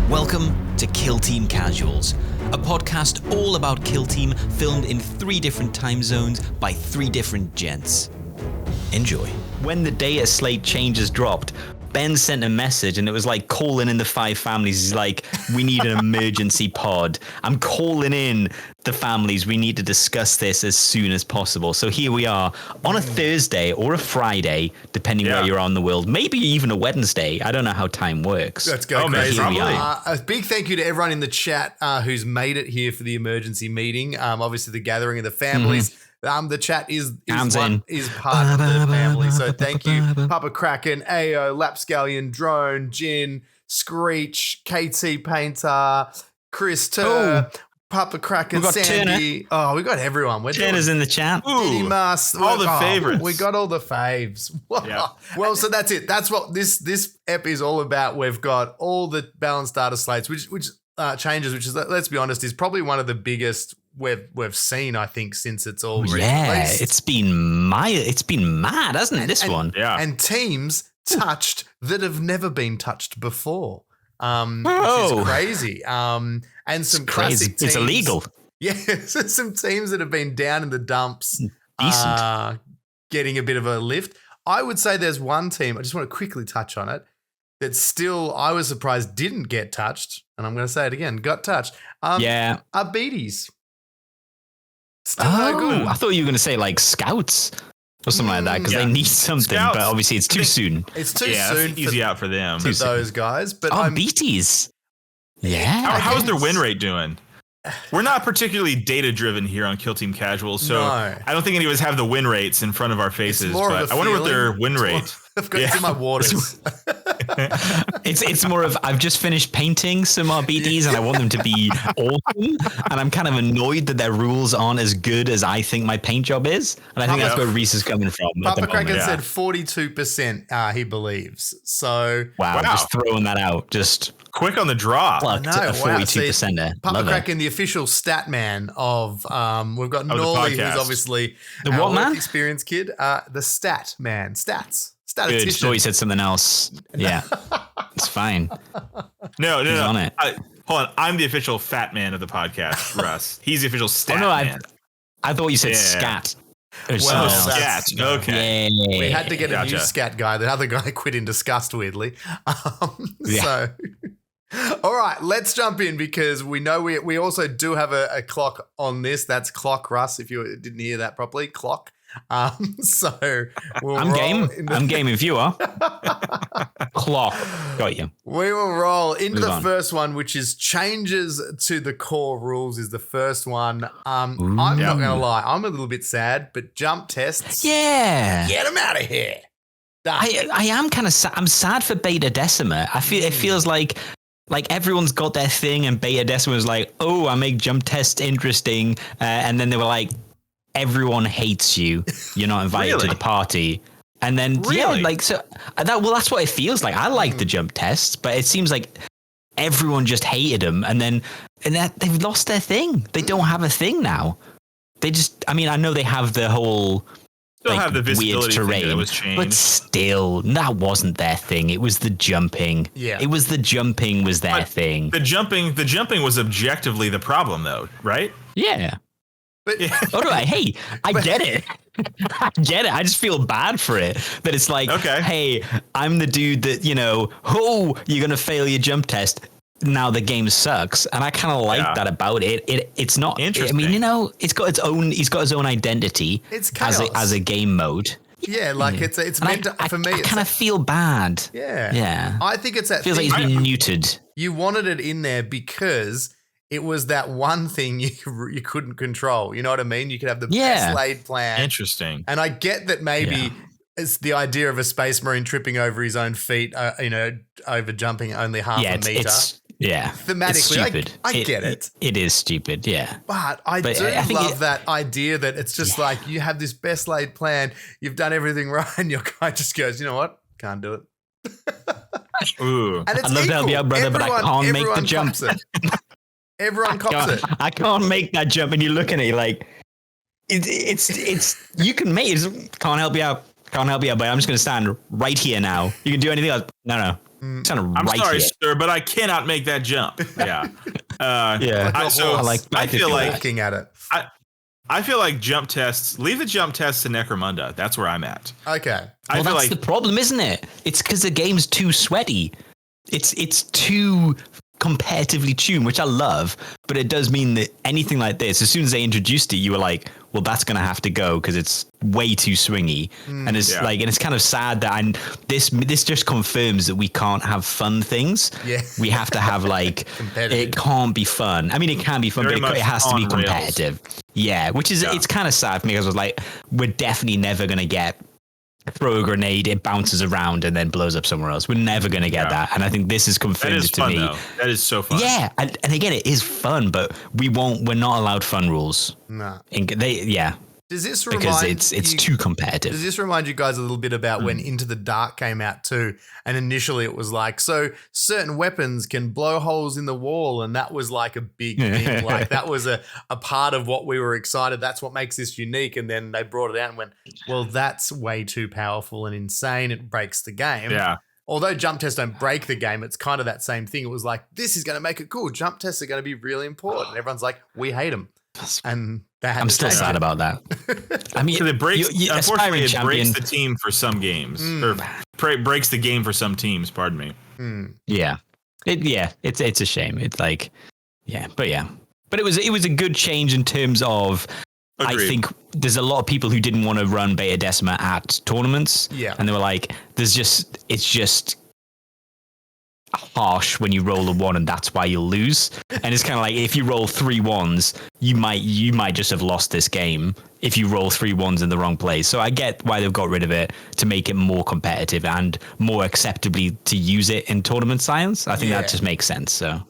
Welcome to Kill Team Casuals, a podcast all about Kill Team filmed in 3 different time zones by 3 different gents. Enjoy. When the Dataslate changes dropped, Ben sent a message and it was like calling in the 5 families. He's like, we need an emergency pod. I'm calling in the families. We need to discuss this as soon as possible. So here we are on a Thursday or a Friday, depending where you're on the world. Maybe even a Wednesday. I don't know how time works. Let's go crazy. Here we are. A big thank you to everyone in the chat who's made it here for the emergency meeting. Obviously, the gathering of the families. The chat is part of the family, so thank you, Papa Kraken, AO, Lapscallion, Drone, Jin, Screech, KT Painter, Chris Tur, Papa Kraken, Sandy. Turner. Oh, we got everyone. Turner's in the chat. Diddy Mas, all the favorites. We got all the faves. Yeah. Well, so that's it. That's what this ep is all about. We've got all the balanced data slates, which changes, which is, let's be honest, is probably one of the biggest we've seen, I think, since it's all released. It's been mad, hasn't it? This one, and teams touched that have never been touched before, which is crazy. And some classic teams. It's illegal. Yeah, some teams that have been down in the dumps, Decent, getting a bit of a lift. I would say there's one team. I just want to quickly touch on it. That still, I was surprised didn't get touched, and I'm going to say it again, got touched. Beaties. Still no good. I thought you were going to say like scouts or something like that because they need something, Scouts, but obviously it's too soon. It's too soon. Easy out for them. For those guys. But Beaties. Yeah. How's their win rate doing? We're not particularly data driven here on Kill Team Casual, so I don't think any of us have the win rates in front of our faces. But I wonder what their win rate. I've got it in my waters. It's more of I've just finished painting some RBDs and I want them to be awesome, and I'm kind of annoyed that their rules aren't as good as I think my paint job is, and I think that's where Reese is coming from. Papa Kraken said 42% he believes. So wow, just throwing that out, just quick on the draw. Plucked a 42% there. Papa Kraken, the official stat man of we've got Norley, who's obviously the what man? Experienced kid, the stat man, stats. Good. Thought you said something else. Yeah, it's fine. No. On it. Hold on. I'm the official fat man of the podcast, Russ. He's the official stat man. I thought you said scat. Scat. Okay. Yeah. We had to get a new scat guy. The other guy quit in disgust, weirdly. So, all right, let's jump in because we know we also do have a clock on this. That's clock, Russ, if you didn't hear that properly. Clock. So I'm game. I'm game if you are. Clock. Got you. We will roll into the first one, which is changes to the core rules is the first one. I'm not going to lie. I'm a little bit sad, but jump tests. Yeah. Get them out of here. I am kind of sad. I'm sad for Beta Decima. I feel it feels like everyone's got their thing and Beta Decima was like, oh, I make jump tests interesting. And then they were like, everyone hates you. You're not invited to the party. And then, that's what it feels like. I like the jump tests, but it seems like everyone just hated them. And they've lost their thing. They don't have a thing now. They just, I know they have the whole have the weird terrain, that was changed. But still, that wasn't their thing. It was the jumping. Yeah. It was the jumping was their thing. The jumping was objectively the problem though, right? Yeah. But I get it. I get it. I just feel bad for it. That it's like, hey, I'm the dude that, you're going to fail your jump test. Now the game sucks. And I kind of like that about it. It's not interesting. It's got its own, he's got his own identity as a game mode. Yeah, it's meant to, for me. I kind of feel bad. Yeah. Yeah. I think it's that feels like he's been neutered. You wanted it in there because it was that one thing you couldn't control. You know what I mean? You could have the best laid plan. Interesting. And I get that maybe it's the idea of a Space Marine tripping over his own feet, over jumping only half a meter. Thematically, it's stupid. I get it. It is stupid, yeah. But I love that idea that it's just like you have this best laid plan, you've done everything right, and your guy just goes, you know what? Can't do it. Ooh. And it's I'd love to help you out, brother, but I can't make the jump. Everyone cops it. I can't make that jump, and you're looking at it like it's you can make it. Can't help you out. But I'm just going to stand right here now. You can do anything else. No. I'm sorry, sir, but I cannot make that jump. Yeah. I feel like looking at it. I feel like jump tests, leave the jump tests to Necromunda. That's where I'm at. Okay. Well, that's the problem, isn't it? It's because the game's too sweaty. It's too competitively tuned, which I love, but it does mean that anything like this, as soon as they introduced it, you were like, well, that's going to have to go because it's way too swingy. And it's and it's kind of sad that this just confirms that we can't have fun things. Yeah. We have to have like, it can't be fun. I mean, it can be fun, but it has to be competitive. Rails. Yeah, which is, it's kind of sad for me because I was like, we're definitely never going to get throw a grenade, it bounces around and then blows up somewhere else. We're never going to get that. And I think this is confirmed to me. Though. That is so fun. Yeah. And again, it is fun, but we're not allowed fun rules. No. Does this remind because it's too competitive. Does this remind you guys a little bit about when Into the Dark came out too? And initially it was like, so certain weapons can blow holes in the wall, and that was like a big thing. Like that was a part of what we were excited. That's what makes this unique. And then they brought it out and went, well, that's way too powerful and insane. It breaks the game. Yeah. Although jump tests don't break the game, it's kind of that same thing. It was like, this is going to make it cool. Jump tests are going to be really important. And everyone's like, we hate them. And I'm still sad about that. I mean, it breaks. Unfortunately, it breaks the team for some games, or breaks the game for some teams. Pardon me. Yeah, it's a shame. It's like, but it was a good change in terms of. Agreed. I think there's a lot of people who didn't want to run Beta Decima at tournaments. Yeah, and they were like, it's just harsh when you roll a 1 and that's why you'll lose. And it's kind of like if you roll 3 1s, you might just have lost this game if you roll 3 1s in the wrong place. So I get why they've got rid of it to make it more competitive and more acceptably to use it in tournament science. I think that just makes sense. So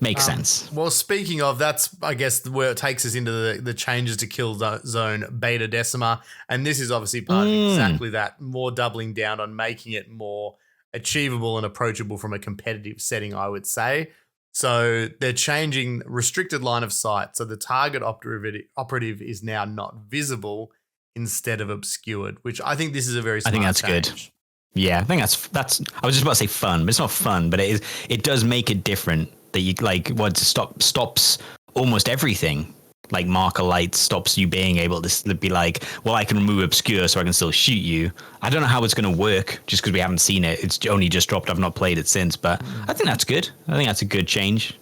makes sense. Well, speaking of, that's I guess where it takes us into the changes to Kill Zone Beta Decima, and this is obviously part of exactly that, more doubling down on making it more achievable and approachable from a competitive setting, I would say. So they're changing restricted line of sight. So the target operative is now not visible instead of obscured, which I think this is a very smart that's change. Good. Yeah, I think that's I was just about to say fun, but it's not fun, but it does make it different that you like what stops almost everything. Like marker light stops you being able to be like, well, I can remove obscure so I can still shoot you. I don't know how it's going to work just because we haven't seen it. It's only just dropped. I've not played it since, but I think that's good. I think that's a good change.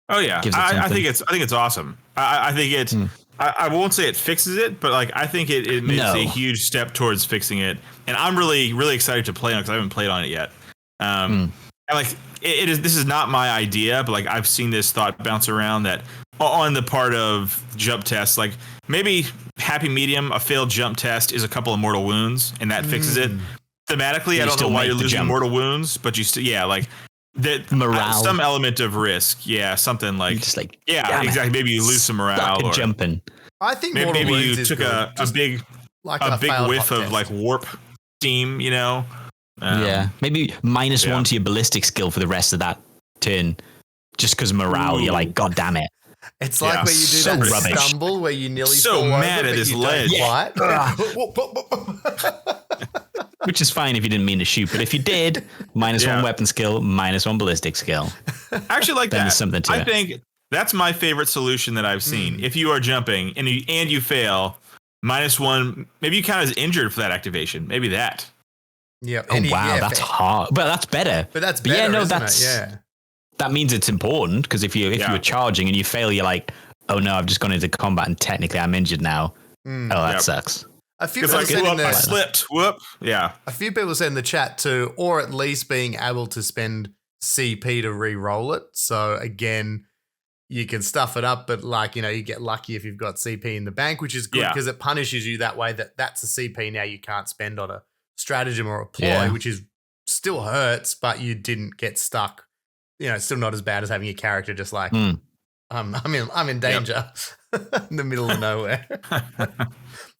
Oh yeah, I think it's awesome. I think it's. I won't say it fixes it, but like I think it makes a huge step towards fixing it, and I'm really really excited to play on it because I haven't played on it yet. And like it is. This is not my idea, but like I've seen this thought bounce around that. On the part of jump tests, like maybe happy medium, a failed jump test is a couple of mortal wounds, and that fixes it. Thematically, I don't know why you're losing mortal wounds, but you still, like that morale, some element of risk, something like just like exactly. Maybe you lose some morale or jumping. I think maybe you took a big whiff of like warp steam, you know. Maybe -1 to your ballistic skill for the rest of that turn, just because morale. You're like, God damn it. It's like where you do that stumble where you nearly fall mad at his ledge. Which is fine if you didn't mean to shoot, but if you did, -1 weapon skill, -1 ballistic skill. Actually, like that. Something to I think that's my favorite solution that I've seen. If you are jumping and you fail, -1, maybe you count as injured for that activation. Maybe that. Yeah. Oh wow, that's hard, but that's better. But that's better. That means it's important because if you were charging and you fail, you're like, oh no, I've just gone into combat and technically I'm injured now. That sucks. A few people said I slipped. Whoop. Yeah. A few people said in the chat too, or at least being able to spend CP to re-roll it. So again, you can stuff it up, but like, you get lucky if you've got CP in the bank, which is good because it punishes you that way that's a CP now you can't spend on a stratagem or a ploy, which is still hurts, but you didn't get stuck. It's still not as bad as having a character just like, I'm in danger in the middle of nowhere.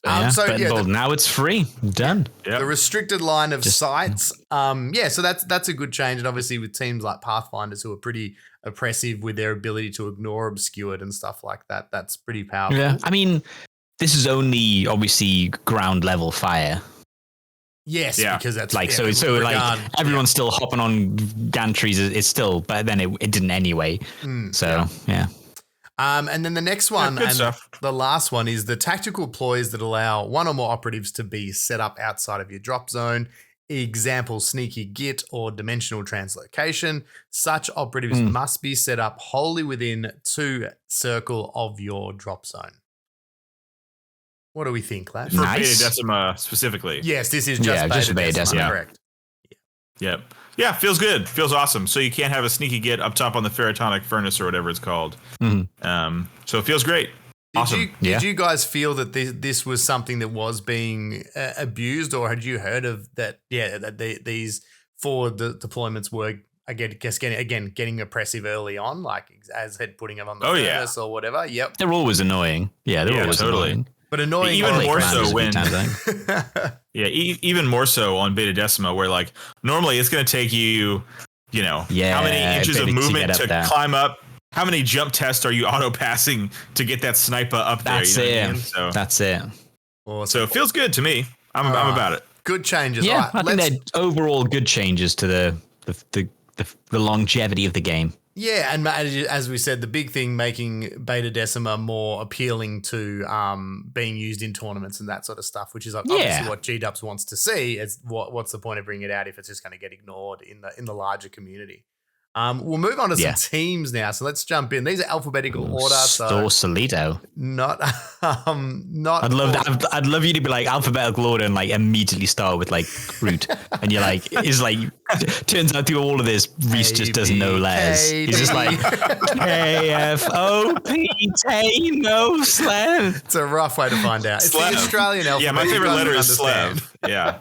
Now it's free. Done. Yep. The restricted line of sights. So that's a good change. And obviously with teams like Pathfinders who are pretty oppressive with their ability to ignore obscured and stuff like that, that's pretty powerful. Yeah. I mean, this is only obviously ground level fire. Yes, because that's like so like everyone's still hopping on gantries. It's still, but then it didn't anyway. Yeah. And then the next one, and stuff. the last one, is the tactical ploys that allow one or more operatives to be set up outside of your drop zone. Example, sneaky git or dimensional translocation. Such operatives must be set up wholly within 2 circle of your drop zone. What do we think, lad? For Beta Decima specifically. Yes, this is just Beta Decima, correct. Yep. Yeah, feels good. Feels awesome. So you can't have a sneaky git up top on the Ferrotonic Furnace or whatever it's called. So it feels great. Awesome. Did you guys feel that this was something that was being abused, or had you heard of that? Yeah, that these forward deployments were, I guess, getting oppressive early on, like as head putting them on the furnace or whatever. Yep, they're always annoying. Yeah, they're always annoying. But annoying even more so when even more so on Beta Decima, where like normally it's going to take you how many inches of movement to climb up. How many jump tests are you auto passing to get that sniper up there? That's it. So, that's it. Awesome. So it feels good to me. I'm about it. Good changes. Yeah, I think they're overall good changes to the longevity of the game. Yeah, and as we said, the big thing making Beta Decima more appealing to being used in tournaments and that sort of stuff, which is obviously what G-Dubs wants to see. Is what's the point of bringing it out if it's just going to get ignored in the larger community? We'll move on to some teams now. So let's jump in. These are alphabetical order. Solito. Not. I'd love you to be like alphabetical order and like immediately start with like root, and you're like, it's like turns out through all of this, Reese just doesn't know letters. He's just like KFOP no Slev. It's a rough way to find out. It's the Australian alphabet. Yeah, my favorite letter is Slev. Yeah.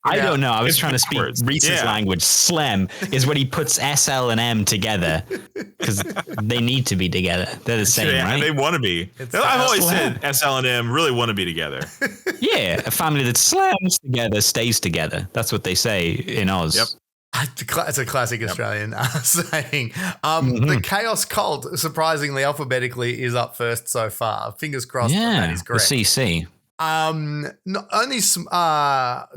I don't know. I was trying to speak Reese's language. Slem is when he puts S, L, and M together because they need to be together. They're the same, right? They want to be. I've always said S, L, and M really want to be together. Yeah, a family that slams together stays together. That's what they say in Oz. Yep. It's a classic Australian saying. The Chaos Cult, surprisingly, alphabetically, is up first so far. Fingers crossed that is correct. The CC. Only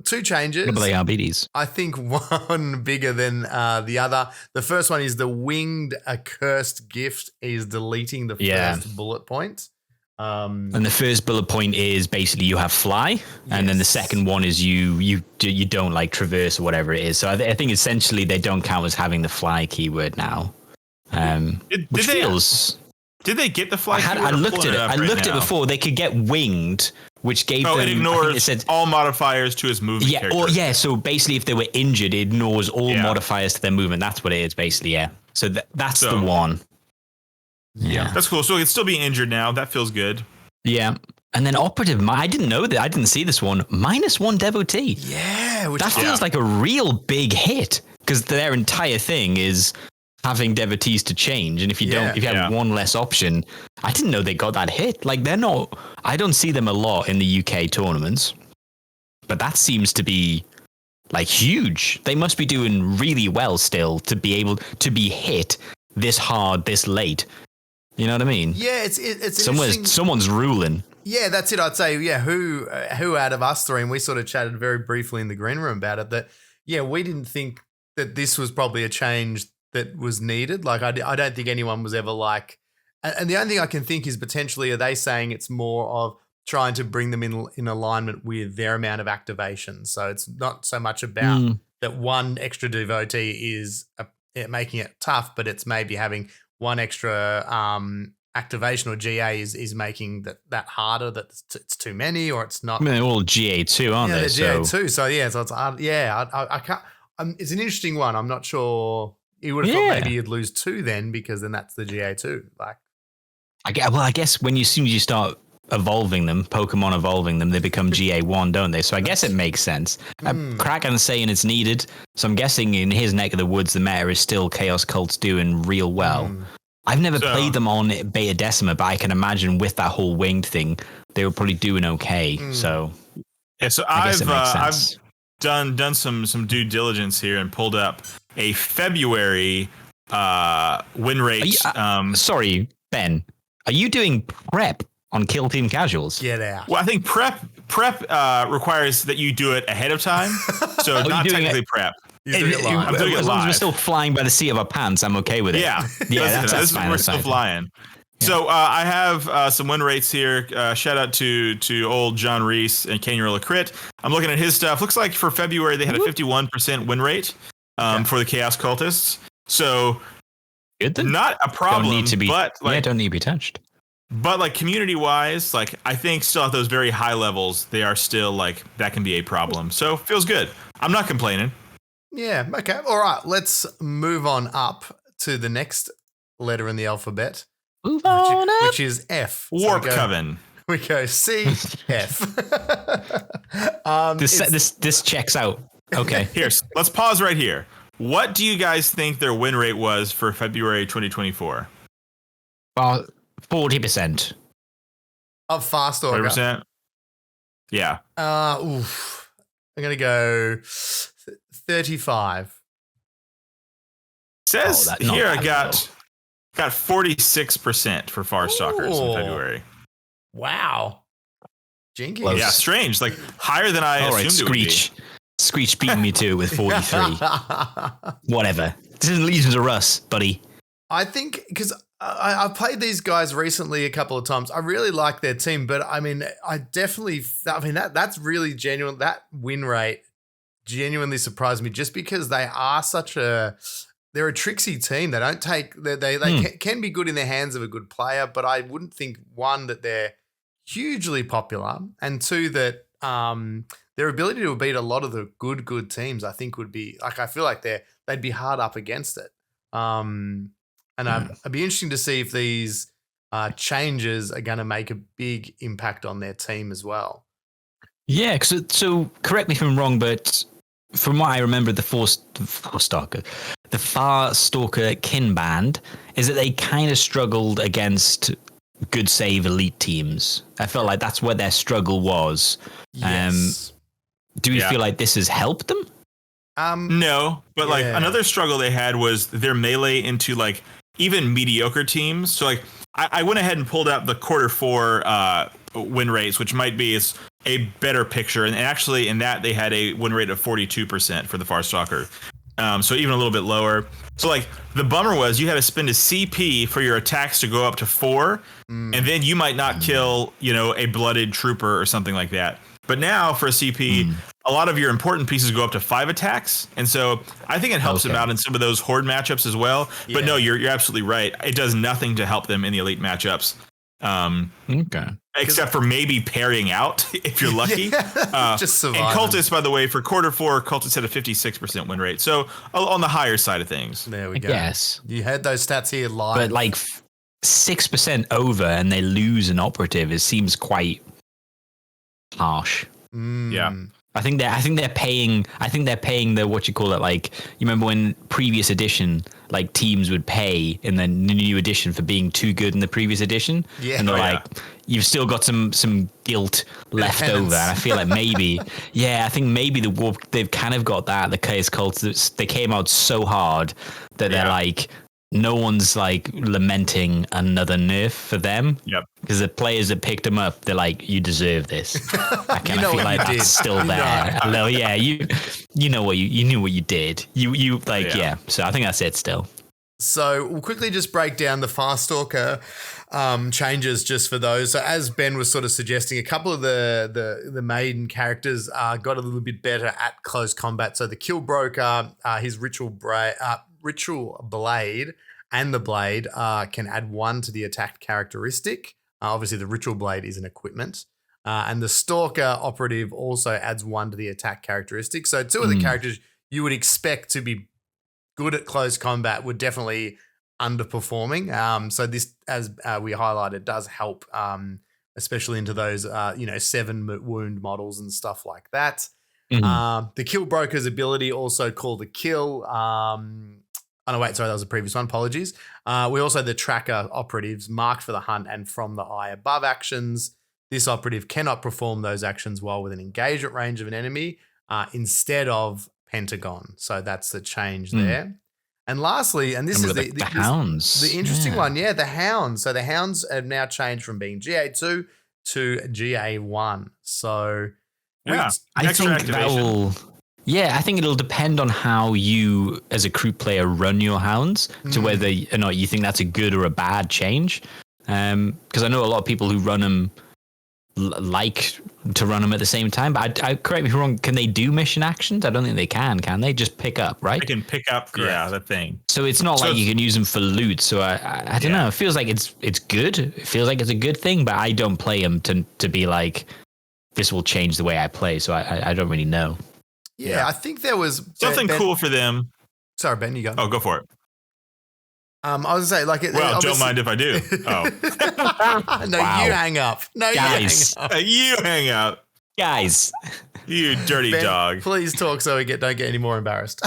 2 changes. Diabetes. I think one bigger than the other. The first one is the winged accursed gift is deleting the first bullet point. And the first bullet point is basically you have fly, and then the second one is you don't like traverse or whatever it is. So I think essentially they don't count as having the fly keyword now. Which feels. Did they get the fly keyword? I looked at it. I looked at it before. They could get winged, which gave them. It ignores all modifiers to his movement. Yeah, so basically, if they were injured, it ignores all modifiers to their movement. That's what it is, basically. Yeah. So that's the one. Yeah, that's cool. So it's still being injured now. That feels good. Yeah, and then operative. I didn't know that. I didn't see this one. -1 devotee. Yeah, that feels like a real big hit because their entire thing is having devotees to change, and if you have one less option, I didn't know they got that hit. Like they're not. I don't see them a lot in the UK tournaments, but that seems to be like huge. They must be doing really well still to be able to be hit this hard, this late. You know what I mean? Yeah, it's someone's ruling. Yeah, that's it. I'd say, who out of us three, and we sort of chatted very briefly in the green room about it, that, we didn't think that this was probably a change that was needed. Like, I don't think anyone was ever like, and the only thing I can think is potentially, are they saying it's more of trying to bring them in alignment with their amount of activation? So it's not so much about that one extra devotee is making it tough, but it's maybe having one extra activation or GA is making that harder, that it's too many, or it's not. I mean, they're all GA too, aren't they? They're GA too. So it's I can't. It's an interesting one. I'm not sure. You would have thought maybe you'd lose 2 then, because then that's the GA2. Like, I guess as soon as you start evolving them, Pokemon evolving them, they become GA1, don't they? So I guess it makes sense. Kraken's saying it's needed, so I'm guessing in his neck of the woods, the meta is still Chaos Cult's doing real well. I've never played them on Beta Decima, but I can imagine with that whole winged thing, they were probably doing okay. So I've done some due diligence here and pulled up a February win rate. Sorry, Ben. Are you doing prep on Kill Team Casuals. Get out. Well, I think prep requires that you do it ahead of time. So not technically prep. I'm doing it as long as we're still flying by the seat of our pants, I'm okay with it. Yeah. That's fine. We're still flying. Yeah. So I have some win rates here. Shout out to old John Reese and Canyola Crit. I'm looking at his stuff. Looks like for February they had a 51% win rate for the Chaos Cultists. So good then. Not a problem. Don't need to be touched. But like community wise, like I think still at those very high levels, they are still like that can be a problem. So feels good. I'm not complaining. Yeah. Okay. All right. Let's move on up to the next letter in the alphabet. Which is F. Warp Coven. We go C, F. This checks out. Okay. Let's pause right here. What do you guys think their win rate was for February 2024? 40%. Of Farstalker. 40%? Yeah. I'm going to go 35. Says here I got 46% for Farstalkers in February. Wow. Jinky. Yeah, strange. Like higher than I assumed it would be. Screech beat me too with 43. Whatever. This isn't Legions of Russ, buddy. I think because I've played these guys recently a couple of times. I really like their team, but I mean, that's really genuine. That win rate genuinely surprised me just because they are they're a tricksy team. They don't take they can be good in the hands of a good player, but I wouldn't think one that they're hugely popular, and two that their ability to beat a lot of the good teams I think would be like I feel like they'd be hard up against it. And it'd be interesting to see if these changes are going to make a big impact on their team as well. Yeah, so correct me if I'm wrong, but from what I remember, the Farstalker Kinband is that they kind of struggled against good save elite teams. I felt like that's where their struggle was. Yes. Do we feel like this has helped them? No, but like another struggle they had was their melee into like even mediocre teams. So like I went ahead and pulled out the Q4 win rates, which might be a better picture. And actually in that they had a win rate of 42% for the Farstalker. So even a little bit lower. So like the bummer was you had to spend a CP for your attacks to go up to 4, and then you might not kill, a blooded trooper or something like that. But now for a CP, a lot of your important pieces go up to 5 attacks. And so I think it helps them out in some of those horde matchups as well. Yeah. But no, you're absolutely right. It does nothing to help them in the elite matchups. Except for maybe parrying out if you're lucky. Just surviving. And Cultists, by the way, for Q4, Cultists had a 56% win rate. So on the higher side of things. There we go. Yes. You had those stats here live. But like 6% over and they lose an operative, it seems quite harsh. Yeah. I think they're paying the what you call it, like you remember when previous edition like teams would pay in the new edition for being too good in the previous edition. Yeah. And they're you've still got some guilt left over. And I feel like maybe I think maybe they've kind of got that. The Chaos Cultists, they came out so hard that they're like no one's like lamenting another nerf for them. Yep. Because the players that picked them up, they're like, you deserve this. I kind of feel like that's still there. You know what you knew what you did. You So I think that's it still. So we'll quickly just break down the Farstalker changes just for those. So as Ben was sort of suggesting, a couple of the main characters got a little bit better at close combat. So the Kill Broker, his Ritual Blade and the Blade can add 1 to the attack characteristic. Obviously, the Ritual Blade is an equipment. And the Stalker Operative also adds 1 to the attack characteristic. So 2 of the characters you would expect to be good at close combat were definitely underperforming. So this, as we highlighted, does help, especially into those, 7 wound models and stuff like that. The Kill Broker's ability also called the Kill. That was the previous one. Apologies. We also have the Tracker Operatives marked for the hunt and from the eye above actions. This operative cannot perform those actions while within engagement range of an enemy instead of Pentagon. So that's the change there. And lastly, and this is the hounds. The interesting one, the hounds. So the hounds have now changed from being GA2 to GA1. So I think that will. Yeah, I think it'll depend on how you, as a crew player, run your hounds to whether or not you think that's a good or a bad change. Because I know a lot of people who run them like to run them at the same time. But I correct me if I'm wrong. Can they do mission actions? I don't think they can. Can they just pick up? Right? They can pick up. Yeah, that thing. So it's not like you can use them for loot. So I don't know. It feels like it's good. It feels like it's a good thing. But I don't play them to be like, this will change the way I play. So I don't really know. Yeah, I think there was something cool for them. Sorry, Ben, you go. Oh, go for it. I was gonna say, like, well, don't mind if I do. Oh, no, wow. You hang up. No, guys. You hang up, guys. You dirty Ben, dog. Please talk so we don't get any more embarrassed.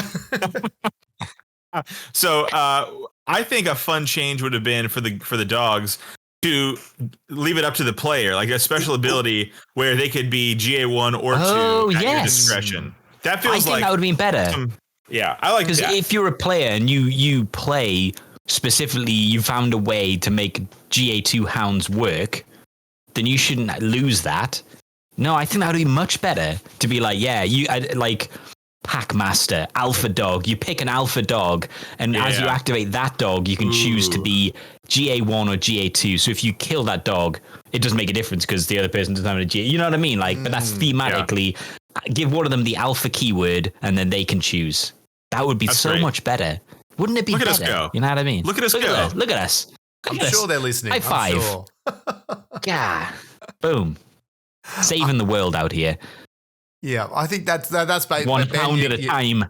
So, I think a fun change would have been for the dogs to leave it up to the player, like a special ability where they could be GA1 or 2 at your discretion. That feels I think that would have been better. I like that. Because if you're a player and you play specifically, you found a way to make GA2 hounds work, then you shouldn't lose that. No, I think that would be much better to be like, like Packmaster, Alpha Dog. You pick an Alpha Dog, and as you activate that dog, you can choose to be GA1 or GA2. So if you kill that dog, it doesn't make a difference because the other person doesn't have a GA. You know what I mean? Like, but that's thematically. Give one of them the alpha keyword, and then they can choose. That would be much better. Wouldn't it be better? Look at us go. You know what I mean? Look at us go. Look at us. I'm sure they're listening. High five. Sure. Yeah. Boom. Saving the world out here. Yeah, I think that's one pound at a time.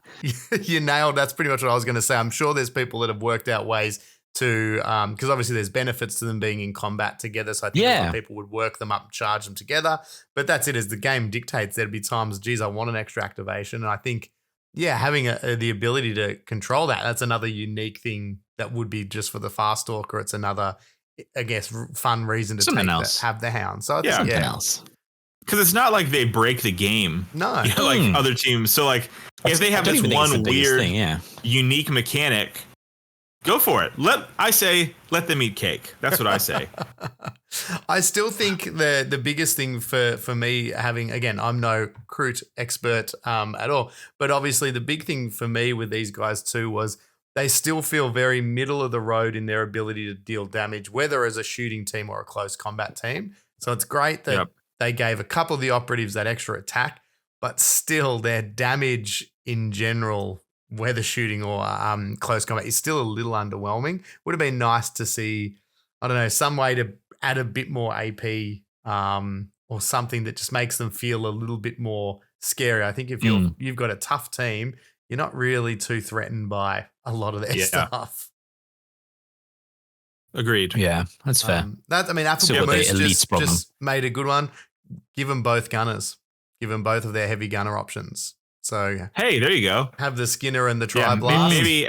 You nailed. That's pretty much what I was going to say. I'm sure there's people that have worked out ways to, because obviously there's benefits to them being in combat together. So I think a lot of people would work them up and charge them together. But that's it. As the game dictates, there'd be times, geez, I want an extra activation. And I think, having the ability to control that's another unique thing that would be just for the Farstalker. It's another, I guess, fun reason to have the hound. So it's something else. Because it's not like they break the game. No. Like other teams. So like if they have this one weird, unique mechanic, go for it. Let them eat cake. That's what I say. I still think the biggest thing for me having, again, I'm no Crute expert at all, but obviously the big thing for me with these guys too was they still feel very middle of the road in their ability to deal damage, whether as a shooting team or a close combat team. So it's great that they gave a couple of the operatives that extra attack, but still their damage in general, whether shooting or close combat, is still a little underwhelming. Would have been nice to see, I don't know, some way to add a bit more AP or something that just makes them feel a little bit more scary. I think if you've got a tough team, you're not really too threatened by a lot of their stuff. Agreed. Yeah, that's fair. Apple just made a good one. Give them both gunners. Give them both of their heavy gunner options. So hey, there you go. Have the Skinner and the Tri-Blast. Maybe,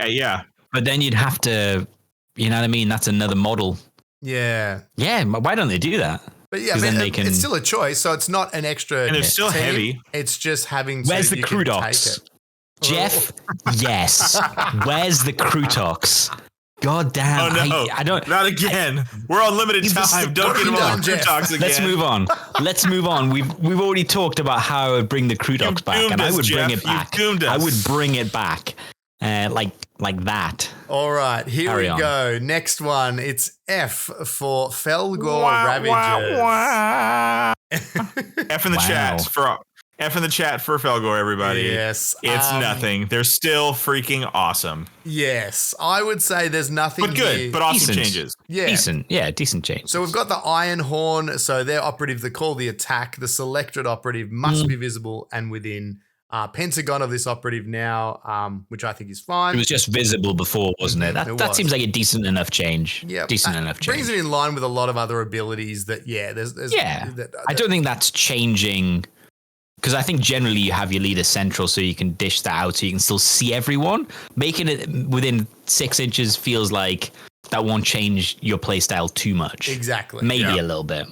But then you'd have to, you know what I mean? That's another model. Yeah. Yeah. Why don't they do that? But it's still a choice. So it's not an extra. And it's still heavy. It's just having. Where's the Crutox? Jeff? Yes. Where's the Crutox? God damn. Oh, no. I don't. Not again. We're on limited time. Don't get him on Crutox again. Let's move on. We've already talked about how I would bring the Crutox back, and I would bring it back. I would bring it back. Like that. All right, here we go. Next one. It's F for Fellgor Ravager. F in the chat for Fellgor, everybody. Yes. It's nothing. They're still freaking awesome. Yes. I would say there's nothing. But good, but awesome changes. Yeah. Decent change. So we've got the Iron Horn. So their operative, they call the attack. The selected operative must be visible and within Pentagon of this operative now, which I think is fine. It was just visible before, wasn't it? That seems like a decent enough change. Yeah, change. Brings it in line with a lot of other abilities that, I don't think that's changing, because I think generally you have your leader central so you can dish that out so you can still see everyone. Making it within 6 inches feels like that won't change your playstyle too much. Exactly. Maybe a little bit.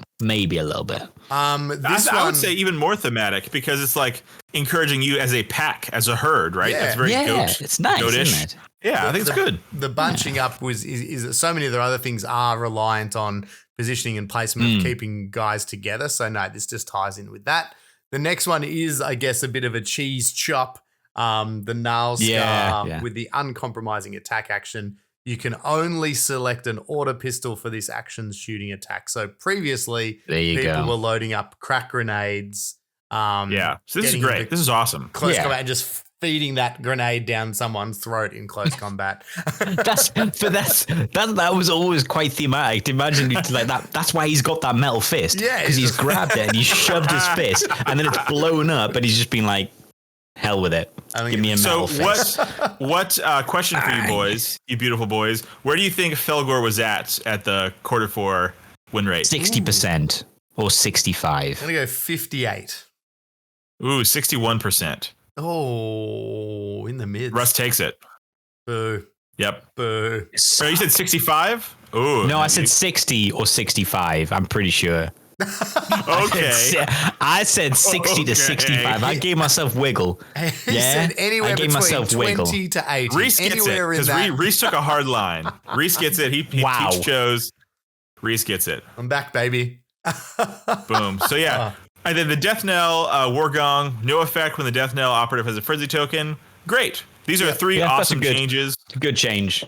I would say even more thematic, because it's like encouraging you as a pack, as a herd, right? Yeah. That's very goat. It's nice, goatish. isn't it? I think it's good. The bunching up is that so many of the other things are reliant on positioning and placement of keeping guys together. So no, this just ties in with that. The next one is, I guess, a bit of a cheese chop. The Gnarl Scar with the uncompromising attack action. You can only select an auto pistol for this action's shooting attack. So previously, people were loading up crack grenades. So this is great. This is awesome. Close combat and just feeding that grenade down someone's throat in close combat. That was always quite thematic. Imagine like that. That's why he's got that metal fist. Yeah, because he's grabbed it and he's shoved his fist, and then it's blown up, and he's just been like, "Hell with it. Give me a metal fist." What question for you boys, you beautiful boys? Where do you think Fellgor was at the Q4 win rate? 60% or 65? I'm gonna go 58. Ooh, 61%. Oh, in the mid. Russ takes it. Boo. Yep. Boo. So you said 65? Oh. No, I said 60 or 65. I'm pretty sure. Okay. I said 60 to 65. I gave myself wiggle. He said anywhere between 20 to 80. Reese gets it because Reese took a hard line. Reese gets it. He chose. Reese gets it. I'm back, baby. Boom. So yeah. And then the Death Knell War Gong, no effect when the Death Knell operative has a frenzy token. Great. These are three awesome changes. Good change.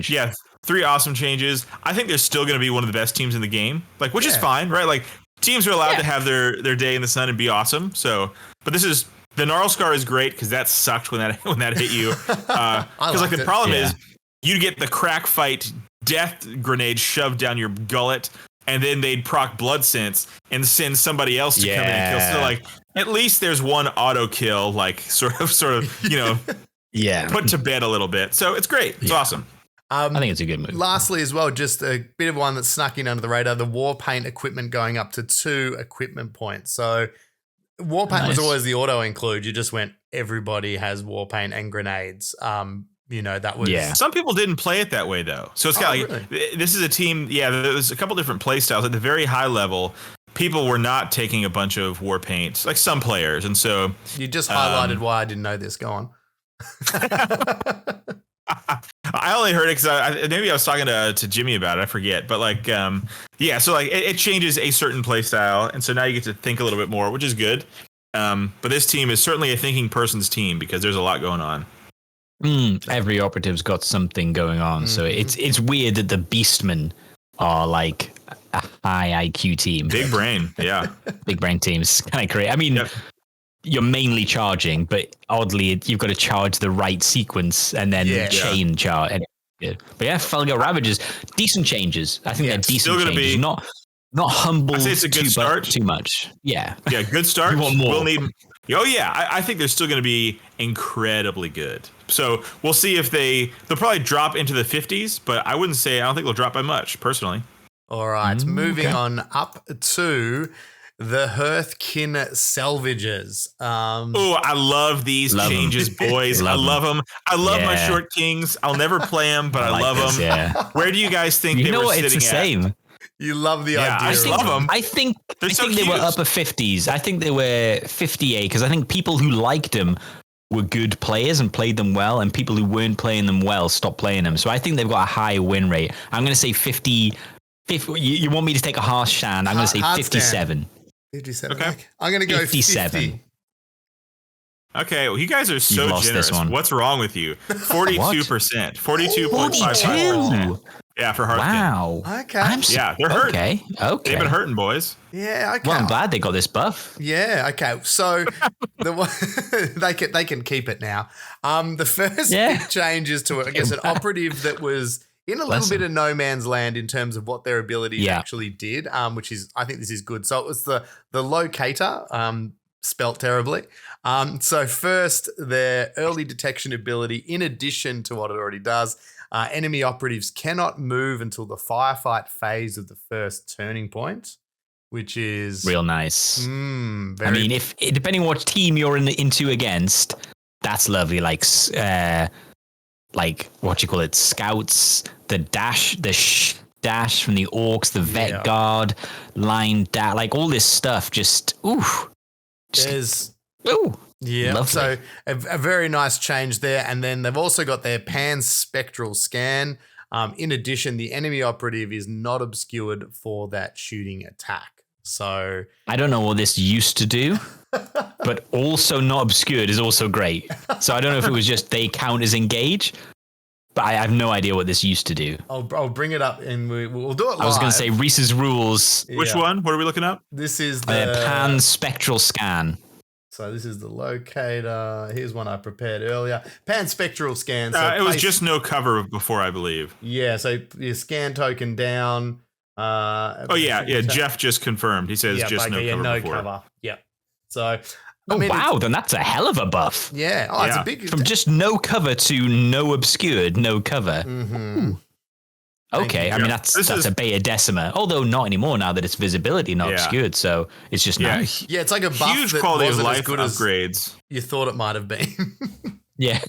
Yeah, 3 awesome changes. I think they're still going to be one of the best teams in the game, which is fine, right? Like teams are allowed to have their day in the sun and be awesome. So, but this is the Gnarl Scar is great because that sucked when that hit you. Because the problem is you get the crack fight death grenade shoved down your gullet. And then they'd proc Blood Sense and send somebody else to come in and kill. So at least there's one auto kill, sort of, put to bed a little bit. So it's great. It's awesome. I think it's a good move. Lastly, as well, just a bit of one that snuck in under the radar: the war paint equipment going up to 2 equipment points. So war paint was always the auto include. You just went everybody has war paint and grenades. That was Some people didn't play it that way though. So it's this is a team. Yeah, there's a couple different play styles at the very high level. People were not taking a bunch of war paint, like some players, and so you just highlighted why I didn't know this. Go on. I only heard it because maybe I was talking to Jimmy about it. I forget, but so it changes a certain play style, and so now you get to think a little bit more, which is good. But this team is certainly a thinking person's team because there's a lot going on. Every operative's got something going on, so it's weird that the Beastmen are like a high IQ team. Big brain, yeah. Big brain teams, kind of great. I mean, you're mainly charging, but oddly, you've got to charge the right sequence and then chain charge. But Fellgor Ravagers, decent changes. I think they're decent changes. Not humble. I say it's a good start. Too much. Yeah. Yeah, good start. We want more. We'll need. Oh yeah, I think they're still going to be incredibly good. So we'll see if they'll probably drop into the 50s, but I don't think they'll drop by much personally. All right, moving on up to the Hearthkyn Salvagers. I love these changes, boys. I love them. I love my short kings. I'll never play them, but I love them. Yeah. Where do you guys think they were sitting it's the same. You love the idea. I love them. I think they were upper 50s. I think they were 58 because I think people who liked them were good players and played them well, and people who weren't playing them well stopped playing them. So I think they've got a high win rate. I'm going to say 50. You want me to take a harsh stand? I'm going to say 57. 57. Okay. I'm going to go 57. 50. Okay, well, you guys are so generous. What's wrong with you? 42%. 42.5%. Yeah, for Hearthkyn. Wow. Okay. They're hurting. Okay. They've been hurting, boys. Yeah, okay. Well, I'm glad they got this buff. Yeah, okay. So they can keep it now. The first big change is to, I guess, an operative that was in a little bit of no man's land in terms of what their abilities actually did, which is, I think this is good. So it was the locator, spelt terribly. So first, their early detection ability, in addition to what it already does, enemy operatives cannot move until the firefight phase of the first turning point, which is real nice. If depending on what team you're into against, that's lovely. Like what you call it, scouts, the dash, dash from the orcs, the vet guard, line dash, like all this stuff. Yeah, Lovely. so a very nice change there. And then they've also got their pan-spectral scan. In addition, the enemy operative is not obscured for that shooting attack. So I don't know what this used to do, but also not obscured is also great. So I don't know if it was just they count as engage, but I have no idea what this used to do. I'll bring it up and we'll do it live. I was going to say Reese's Rules. Which one? What are we looking up? This is the pan-spectral scan. So this is the locator. Here's one I prepared earlier. Pan-spectral scan. So it was just no cover before, I believe. Yeah, so your scan token down. Jeff just confirmed. He says just no cover. Cover. Yeah. So wow, then that's a hell of a buff. Yeah. Oh, it's a big from just no cover to no obscured, no cover. Mm-hmm. Okay, I mean that's a beta decima, although not anymore now that it's visibility, not obscured. So it's just nice. Yeah, it's like a buff huge that quality of wasn't life as good upgrades. As you thought it might have been. Yeah.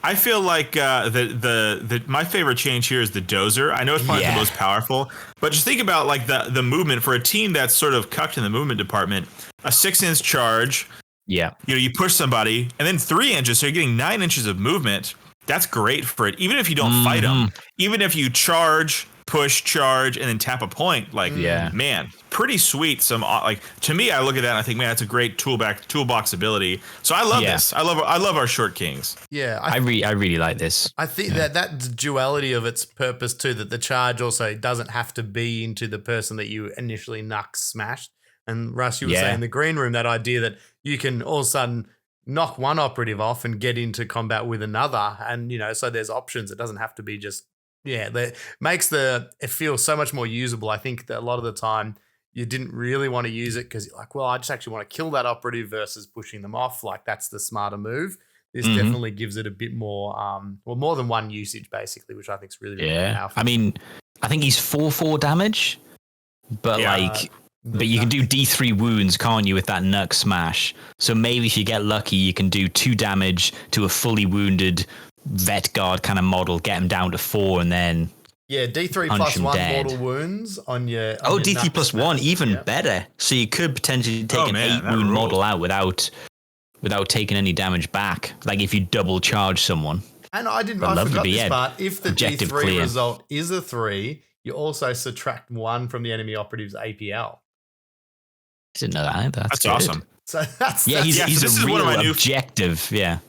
I feel like my favorite change here is the dozer. I know it's probably the most powerful, but just think about like the movement for a team that's sort of cucked in the movement department. A 6-inch charge. Yeah. You push somebody, and then 3 inches, so you're getting 9 inches of movement. That's great for it. Even if you don't fight them, even if you charge, push, charge, and then tap a point, man, pretty sweet. To me, I look at that and I think, man, that's a great toolbox ability. So I love this. I love our short kings. Yeah, I really like this. I think that duality of its purpose too, that the charge also doesn't have to be into the person that you initially smashed. And Russ, you were saying in the green room, that idea that you can all of a sudden knock one operative off and get into combat with another. And, so there's options. It doesn't have to be just, that makes it feel so much more usable. I think that a lot of the time you didn't really want to use it because you're like, well, I just actually want to kill that operative versus pushing them off. Like that's the smarter move. This definitely gives it a bit more, more than one usage basically, which I think is really, really powerful. I mean, I think he's 4/4 damage, but but you can do D3 wounds, can't you, with that Nux Smash? So maybe if you get lucky, you can do 2 damage to a fully wounded vet guard kind of model, get him down to 4, and then D3 plus 1 mortal wounds on your. D3 plus 1, even better. So you could potentially take an 8 wound model out without taking any damage back. Like if you double charge someone. And I forgot this part. If the D3 result is a 3, you also subtract 1 from the enemy operative's APL. I didn't know that. That's awesome. So he's a real objective. Yeah.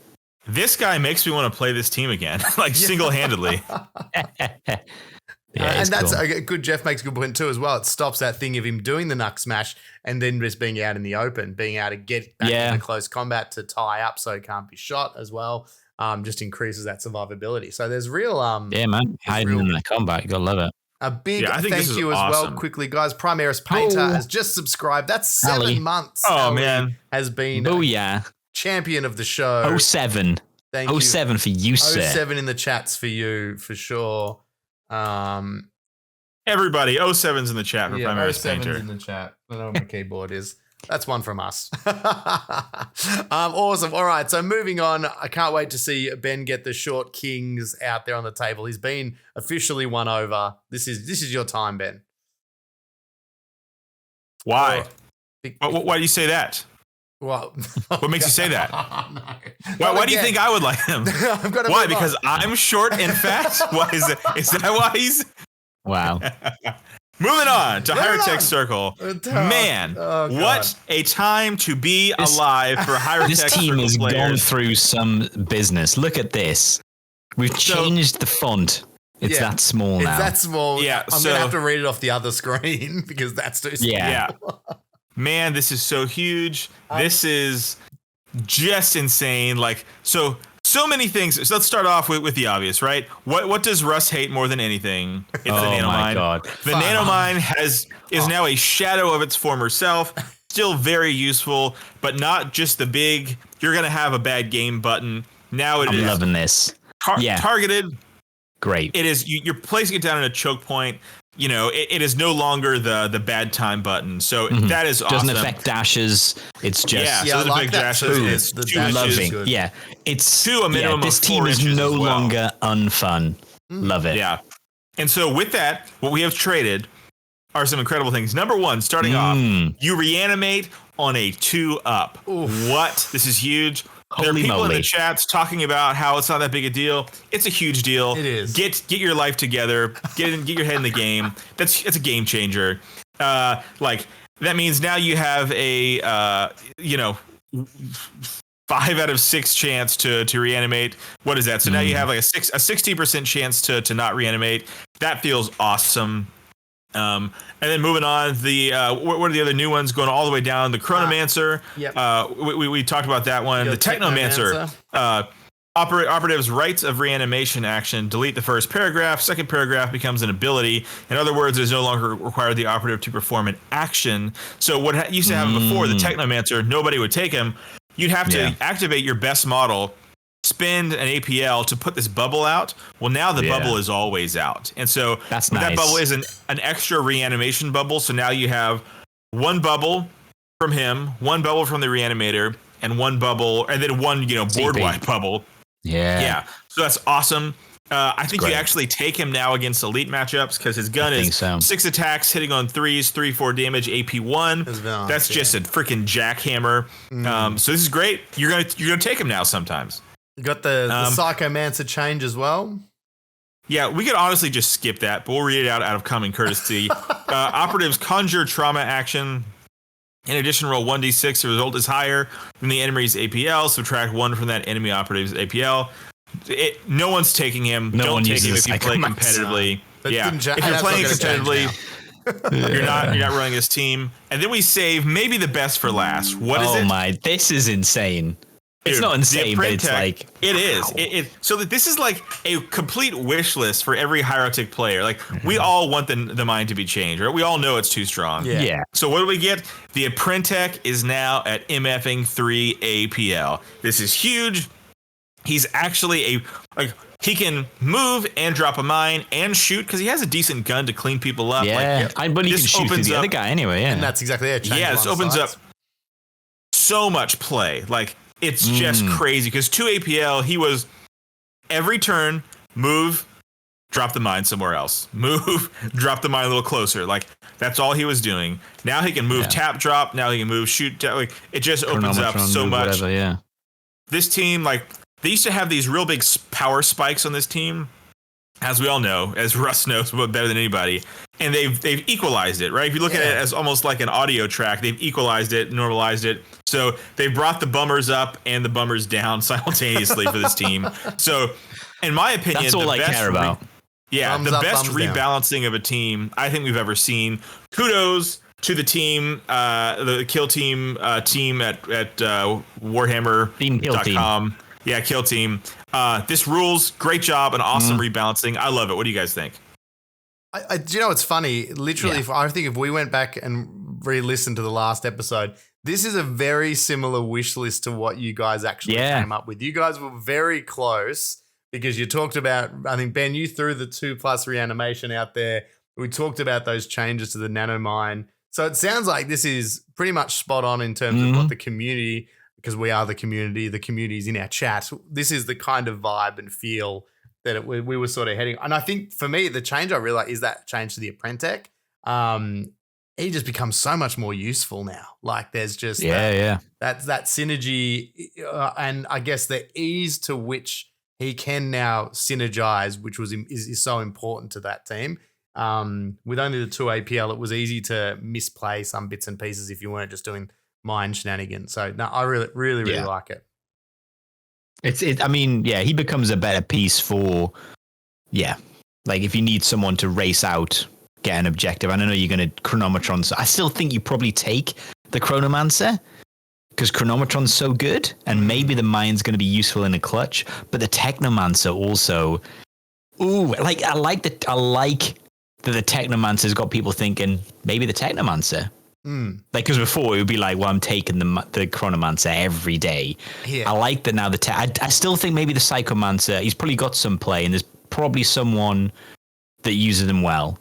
This guy makes me want to play this team again, single-handedly. And that's cool. Good. Jeff makes a good point too as well. It stops that thing of him doing the Nux Smash and then just being out in the open, being able to get back into close combat to tie up so he can't be shot as well. Just increases that survivability. So there's real man, hiding in the combat, you gotta love it. A big thank you as well, quickly, guys. Primaris Painter has just subscribed. That's 7 months. Oh, man. Has been champion of the show. 07. Thank you. 07 for you, sir. 07 in the chats for you, for sure. Everybody, 07's in the chat for Primaris Painter. 07's in the chat. I don't know what my keyboard is. That's one from us. Awesome. All right. So moving on, I can't wait to see Ben get the short kings out there on the table. He's been officially won over. This is your time, Ben. Why? Why do you say that? Well, what makes you say that? No. Why do you think I would like him? Why? Because I'm short and fat? Why is it? Is that why he's? Wow. Moving on to Hierotek Circle. Man, what a time to be alive for Hierotek Circle. This team has gone through some business. Look at this. We've changed the font. It's that small now. It's that small. Yeah, I'm going to have to read it off the other screen because that's too small. Yeah. Man, this is so huge. This is just insane. Like, so many things. So let's start off with the obvious, right? What does Russ hate more than anything? It's the nanomine. My God. The nanomine is now a shadow of its former self. Still very useful, but not just the big, you're going to have a bad game button. Now I'm loving this. Targeted. Great. It is, you're placing it down in a choke point. You know, it is no longer the bad time button. So that is awesome. Doesn't affect dashes. It's just so the big dashes. It's loving. Yeah, it's to a minimum. This team is no longer unfun. Love it. Yeah, and so with that, what we have traded are some incredible things. Number one, starting off, you reanimate on a 2-up. What? This is huge. There are people in the chats talking about how it's not that big a deal. It's a huge deal. It is. Get your life together. Get your head in the game. It's a game changer. Like that means now you have a 5 out of 6 chance to reanimate. What is that? So now you have like a 60% chance to not reanimate. That feels awesome. And then moving on, what are the other new ones going all the way down? The Chronomancer. We talked about that one. The Technomancer. Operative's rights of reanimation action. Delete the first paragraph. Second paragraph becomes an ability. In other words, it is no longer required the operative to perform an action. So what used to happen before, the Technomancer, nobody would take him. You'd have to activate your best model, spend an APL to put this bubble out. Well, now the bubble is always out. And so that bubble is an extra reanimation bubble. So now you have one bubble from him, one bubble from the reanimator, and one bubble, and then one, board-wide bubble. Yeah. So that's awesome. I think you actually take him now against elite matchups because his gun is 6 attacks, hitting on 3s, 3-4 damage, AP1. That's just a freaking jackhammer. So this is great. You're gonna take him now sometimes. You got the Psychomancer change as well. Yeah, we could honestly just skip that, but we'll read it out of common courtesy. Operatives conjure trauma action. In addition, roll 1d6. The result is higher than the enemy's APL. Subtract 1 from that enemy operative's APL. No one's taking him. Don't take him if you play competitively. If you're playing competitively, you're not running this team. And then we save maybe the best for last. What is it? Oh my! This is insane. It's not insane, but it's like it is. So that this is like a complete wish list for every Hierotek player. Like we all want the mind to be changed, right? We all know it's too strong. Yeah. So what do we get? The Apprentech is now at MFing 3 APL. This is huge. He's actually he can move and drop a mine and shoot because he has a decent gun to clean people up. Yeah, but he can shoot through the other guy anyway. Yeah, and that's exactly it. This opens up so much play. Like. It's just crazy because 2 APL, he was every turn, move, drop the mine somewhere else. Move, drop the mine a little closer. Like, that's all he was doing. Now he can move, tap, drop. Now he can move, shoot. Like, it just opens up so much. Whatever, This team, like, they used to have these real big power spikes on this team, as we all know, as Russ knows better than anybody. And they've equalized it, right? If you look at it as almost like an audio track, they've equalized it, normalized it. So they brought the bummers up and the bummers down simultaneously for this team. So, in my opinion, that's all I care about. The best rebalancing of a team I think we've ever seen. Kudos to the team, the Kill Team team at Warhammer.com. Yeah, Kill Team. This rules. Great job and awesome rebalancing. I love it. What do you guys think? Do you know what's funny? Literally, I think if we went back and re-listened to the last episode, this is a very similar wish list to what you guys actually came up with. You guys were very close because you talked about, I think, Ben, you threw the 2+ reanimation out there. We talked about those changes to the nanomine. So it sounds like this is pretty much spot on in terms of what the community, because we are the community's in our chat. This is the kind of vibe and feel that we were sort of heading. And I think for me, the change I realized is that change to the Apprentech. He just becomes so much more useful now. Like there's just that synergy and I guess the ease to which he can now synergize, which is so important to that team. With only the 2 APL, it was easy to misplay some bits and pieces if you weren't just doing mind shenanigans. So no, I really like it. He becomes a better piece for, like if you need someone to race out, get an objective. I don't know you're going to Chronometron. So I still think you probably take the Chronomancer because Chronometron's so good and maybe the mine's going to be useful in a clutch, but the Technomancer also, I like that the Technomancer's got people thinking maybe the Technomancer. Like, because before it would be like, well, I'm taking the Chronomancer every day. Yeah. I like that now. I still think maybe the Psychomancer, he's probably got some play, and there's probably someone that uses them well.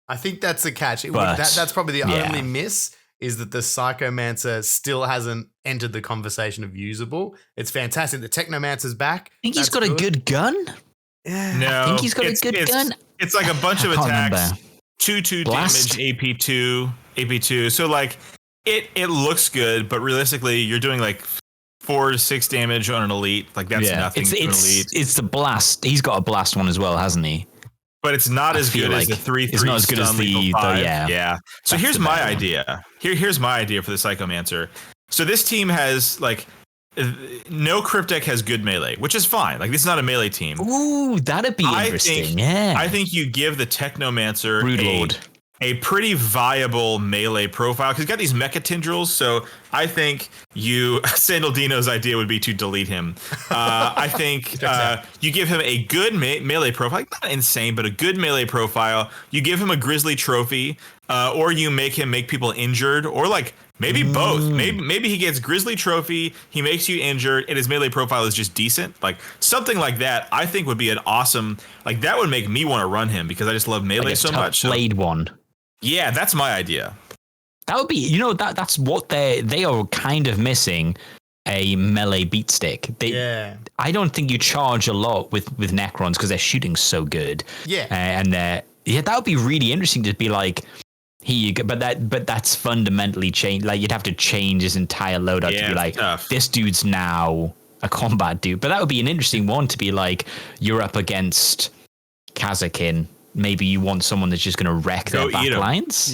I think that's the catch. That's probably the only miss is that the Psychomancer still hasn't entered the conversation of usable. It's fantastic. The Technomancer's back. I think he's got a good gun. Yeah. No, I think he's got a good gun. It's like a bunch of attacks. Remember. 2 damage, AP2. So like It looks good, but realistically, you're doing like 4 to 6 damage on an elite. Like that's nothing to an elite. It's the blast. He's got a blast one as well, hasn't he? But it's not as good as the 3/3. It's not as good as the yeah. So here's my idea. Here's my idea for the Psychomancer. So this team has like no Cryptek has good melee, which is fine. Like this is not a melee team. Ooh, that'd be interesting. I think you give the Technomancer a pretty viable melee profile because he's got these mecha tendrils. So I think Sandaldino's idea would be to delete him. I think you give him a good melee profile, not insane, but a good melee profile. You give him a Grizzly trophy, or you make him make people injured, or like maybe both. Maybe he gets Grizzly trophy, he makes you injured, and his melee profile is just decent. Like something like that, I think would be an awesome. Like that would make me want to run him because I just love melee so much. Blade one. Yeah, that's my idea. That would be, that's what they are kind of missing, a melee beat stick. I don't think you charge a lot with Necrons because they're shooting so good. Yeah. And that would be really interesting to be like, here you go. But that's fundamentally changed. Like you'd have to change his entire loadout to be like, this dude's now a combat dude. But that would be an interesting one to be like, you're up against Kazakin. Maybe you want someone that's just going to wreck their backlines.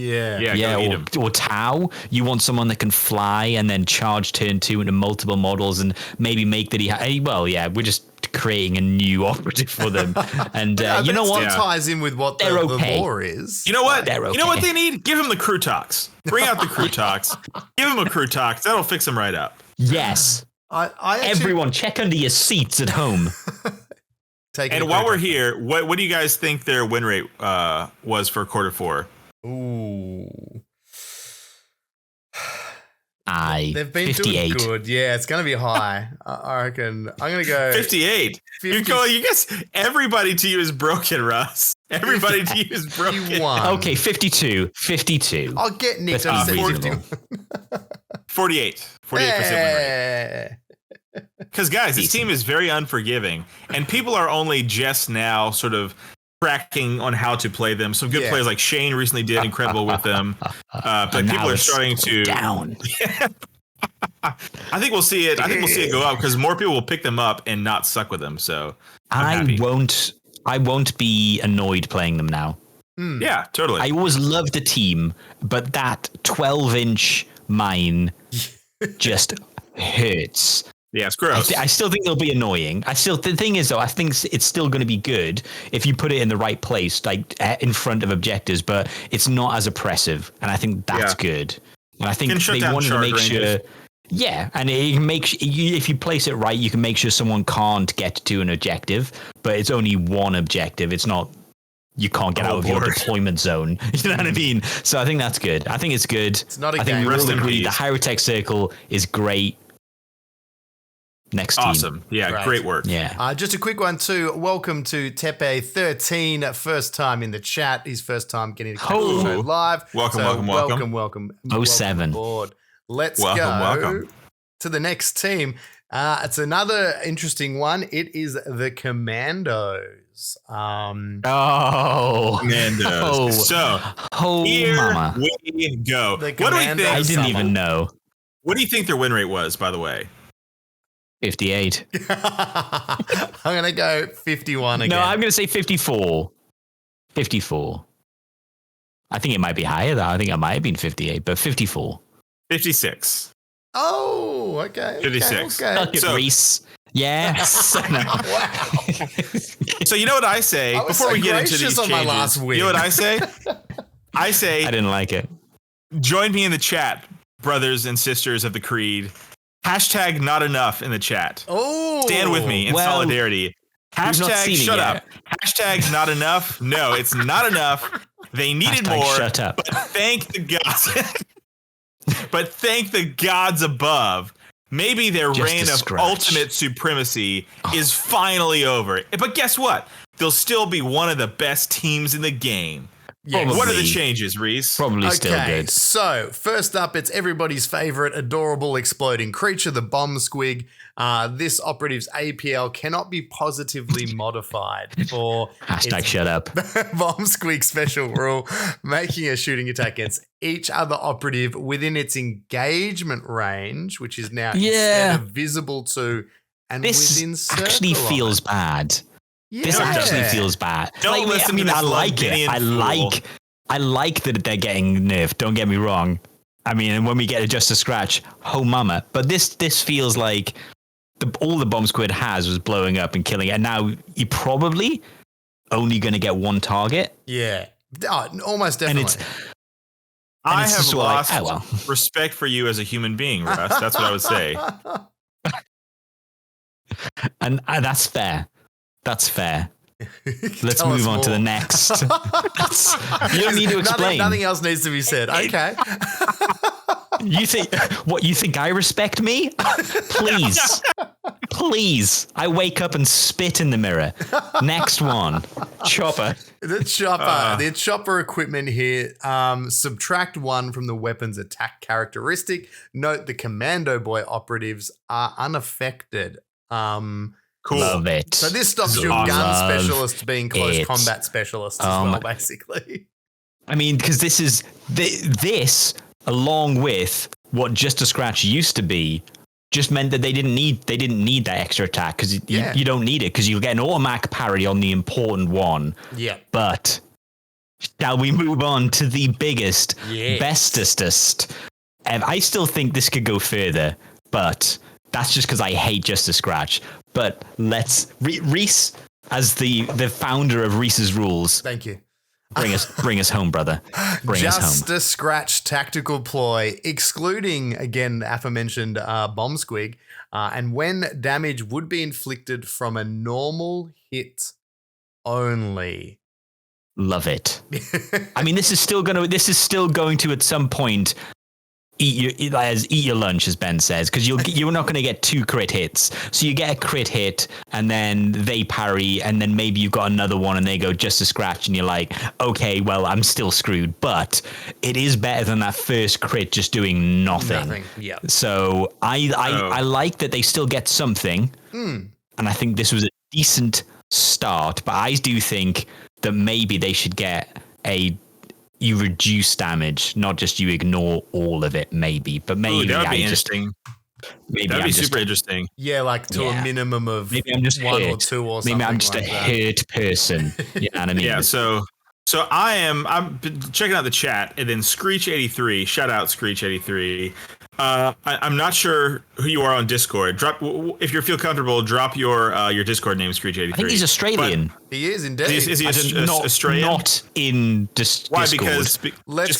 Or Tau. You want someone that can fly and then charge turn 2 into multiple models and maybe make that we're just creating a new operative for them. And you know what? It ties in with what the lore is. You know what? You know what they need? Give him the crew talks. Bring out the crew talks. Give him a crew talks. That'll fix him right up. Yes. Everyone, check under your seats at home. And while we're here, what do you guys think their win rate was for quarter 4? Ooh. They've been 58. Doing good. Yeah, it's going to be high. I reckon I'm going to go 58. You guess everybody to you is broken, Russ. Everybody to you is broken. Okay, 52. I'll get Nick. 48. 48% win rate. Because guys, this team is very unforgiving, and people are only just now sort of cracking on how to play them. Some good players like Shane recently did incredible with them, but people are starting to down. I think we'll see it. I think we'll see it go up because more people will pick them up and not suck with them. So I won't be annoyed playing them now. Yeah, totally. I always loved the team, but that 12-inch mine just hurts. Yeah, it's gross. I still think they'll be annoying. The thing is, though, I think it's still going to be good if you put it in the right place, like in front of objectives, but it's not as oppressive. And I think that's good. And I think they wanted to make sure. Yeah, and it can if you place it right, you can make sure someone can't get to an objective, but it's only one objective. It's not, you can't get out of your deployment zone. You know what I mean? So I think that's good. I think it's good. It's not a I game. think we all agree the Hierotek Circle is great. Next team. Awesome. Yeah, great work. Yeah. Just a quick one too. Welcome to Tepe13, first time in the chat. His first time getting to show live. Welcome. 07. Aboard. Let's go to the next team. It's another interesting one. It is the Commandos. Commandos. So here mama. we go. What do we think? I didn't even know. What do you think their win rate was, by the way? 58. I'm going to go 51 again. No, I'm going to say 54. 54. I think it might be higher, though. I think it might have been 58, but 54. 56. Oh, okay. 56. Okay. So, Reese. Yes. Wow. So you know what I say before we get into these changes? My last week. You know what I say? I say I didn't like it. Join me in the chat, brothers and sisters of the Creed. Hashtag not enough in the chat. Oh, stand with me in solidarity. Hashtag shut up. Hashtag not enough. No, it's not enough. They needed hashtag more. Shut up. But thank the gods. But thank the gods above. Maybe their reign of ultimate supremacy is finally over. But guess what? They'll still be one of the best teams in the game. Yeah, what are the changes, Reese? Probably still good. So, first up, it's everybody's favorite adorable exploding creature, the Bomb Squig. This operative's APL cannot be positively modified for hashtag shut up. Bomb Squig special rule, making a shooting attack against each other operative within its engagement range, which is now instead of visible to and this within circle actually feels bad. Yeah. This actually feels bad. Don't listen to this I like it. I like that they're getting nerfed. Don't get me wrong. I mean, and when we get just a scratch, oh mama. But this feels like all the bomb squid has was blowing up and killing it. And now you're probably only going to get one target. Yeah. Almost definitely. I have lost respect for you as a human being, Russ. That's what I would say. And that's fair. That's fair. Let's move on to the next. You don't need to explain. Nothing else needs to be said. Okay. You think I respect me? Please. I wake up and spit in the mirror. Next one. Chopper. The chopper equipment here. Subtract 1 from the weapon's attack characteristic. Note the Commando boy operatives are unaffected. Cool. Love it. So this stops your gun specialists being close combat specialists as well, basically. I mean, because this is this, along with what Just a Scratch used to be, just meant that they didn't need that extra attack because you don't need it because you'll get an automatic parry on the important one. Yeah. But shall we move on to the biggest, bestestest? I still think this could go further, but that's just because I hate Just a Scratch. But let's Reese, as the founder of Reese's Rules. Thank you. Bring us home, brother. Bring us home. Just a Scratch tactical ploy, excluding again aforementioned bomb squig, and when damage would be inflicted from a normal hit only. Love it. I mean, this is still going to at some point eat your lunch, as Ben says, because you're not going to get 2 crit hits. So you get a crit hit, and then they parry, and then maybe you've got another one, and they go just a scratch, and you're like, okay, well, I'm still screwed. But it is better than that first crit just doing nothing. Yeah. So I like that they still get something, and I think this was a decent start. But I do think that maybe they should get you reduce damage, not just you ignore all of it, maybe. But maybe that would be interesting. That'd be super interesting. Yeah, like to a minimum of maybe I'm just 1 hurt. or 2 or something. Maybe I'm just like a hurt person. You know what I mean? Yeah, so I'm checking out the chat, and then Screech83, shout out Screech83. I'm not sure who you are on Discord. If you feel comfortable, drop your Discord name, Screech83. I think he's Australian. But he is indeed. Is he Australian? Not in Discord. Why? Because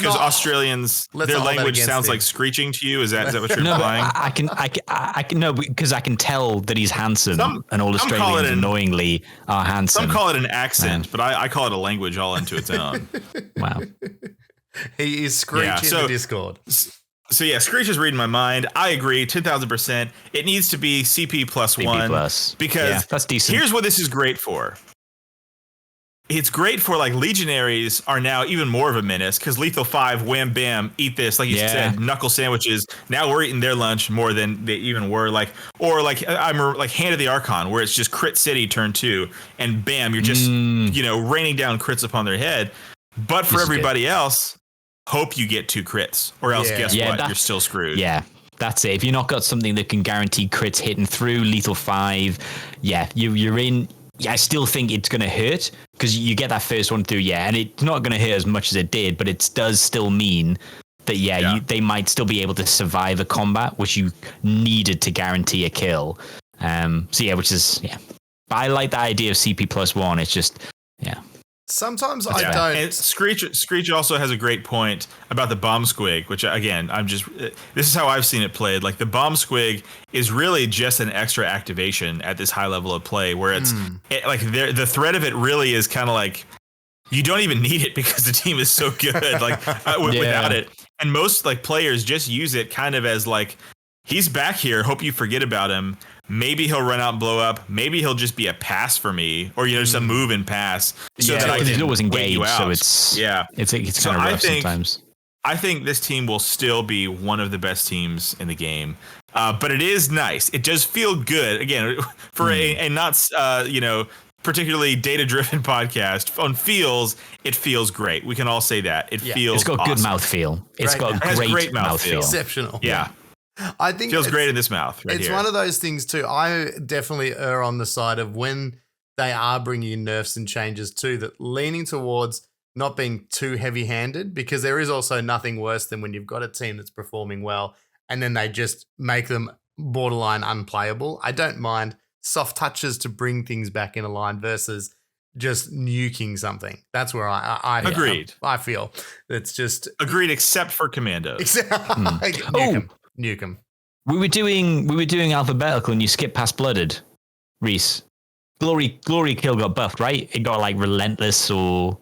Australians, their language sounds like screeching to you. Is that what you're implying? I can no, because I can tell that he's handsome, and all Australians annoyingly are handsome. Some call it an accent, but I call it a language all unto its own. Wow. He is Screech in the Discord. So yeah, Screech is reading my mind. I agree, 10,000%. It needs to be CP plus CP 1 because that's decent. Here's what this is great for. It's great for like legionaries are now even more of a menace because lethal 5, wham bam, eat this, like you said, knuckle sandwiches. Now we're eating their lunch more than they even were. I'm like Hand of the Archon, where it's just crit city turn 2, and bam, you're just raining down crits upon their head. But for everybody else, hope you get 2 crits, or else guess what? You're still screwed. Yeah, that's it. If you're not got something that can guarantee crits hitting through lethal 5, you're in. Yeah, I still think it's going to hurt because you get that first one through, and it's not going to hurt as much as it did, but it does still mean that, they might still be able to survive a combat, which you needed to guarantee a kill. Which is. But I like the idea of CP plus 1. It's just, Sometimes I don't. And Screech also has a great point about the bomb squig, which again, this is how I've seen it played. Like the bomb squig is really just an extra activation at this high level of play, where it's the threat of it really is kind of like you don't even need it because the team is so good, without it. And most players just use it kind of as like, he's back here. Hope you forget about him. Maybe he'll run out and blow up. Maybe he'll just be a pass for me, or just a move and pass, so that I can he's always engaged. You out. So it's kind of rough sometimes. I think this team will still be one of the best teams in the game, but it is nice. It does feel good again for a not particularly data-driven podcast on feels, it feels great. We can all say that. It feels It's got awesome. good mouthfeel. It's got great mouthfeel. Exceptional. Yeah. I think feels great in this mouth. Right it's here. one of those things too. I definitely err on the side of when they are bringing in nerfs and changes too, that leaning towards not being too heavy-handed, because there is also nothing worse than when you've got a team that's performing well and then they just make them borderline unplayable. I don't mind soft touches to bring things back in a line versus just nuking something. That's where I agreed. I feel it's just agreed, except for Commando. Nuke 'em. We were doing alphabetical, and you skipped past blooded. Reese, glory kill got buffed, right? It got like relentless or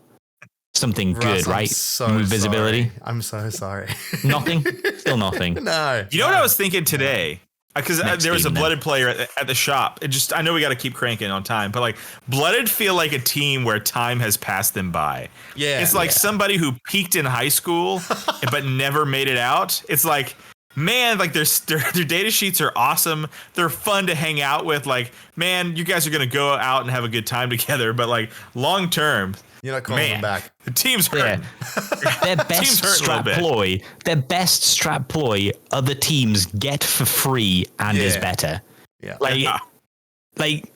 something good, right? So visibility. Sorry. I'm so sorry. Nothing. Still nothing. No. You know what I was thinking today? Because there was a blooded player at the shop. I know we got to keep cranking on time, but like blooded feel like a team where time has passed them by. Yeah, it's like somebody who peaked in high school but never made it out. It's like, man, like their data sheets are awesome. They're fun to hang out with. Like, man, you guys are gonna go out and have a good time together. But like long term, you're not calling them back. The team's hurting. Yeah. Their best strat ploy other teams get for free and is better. Yeah. Like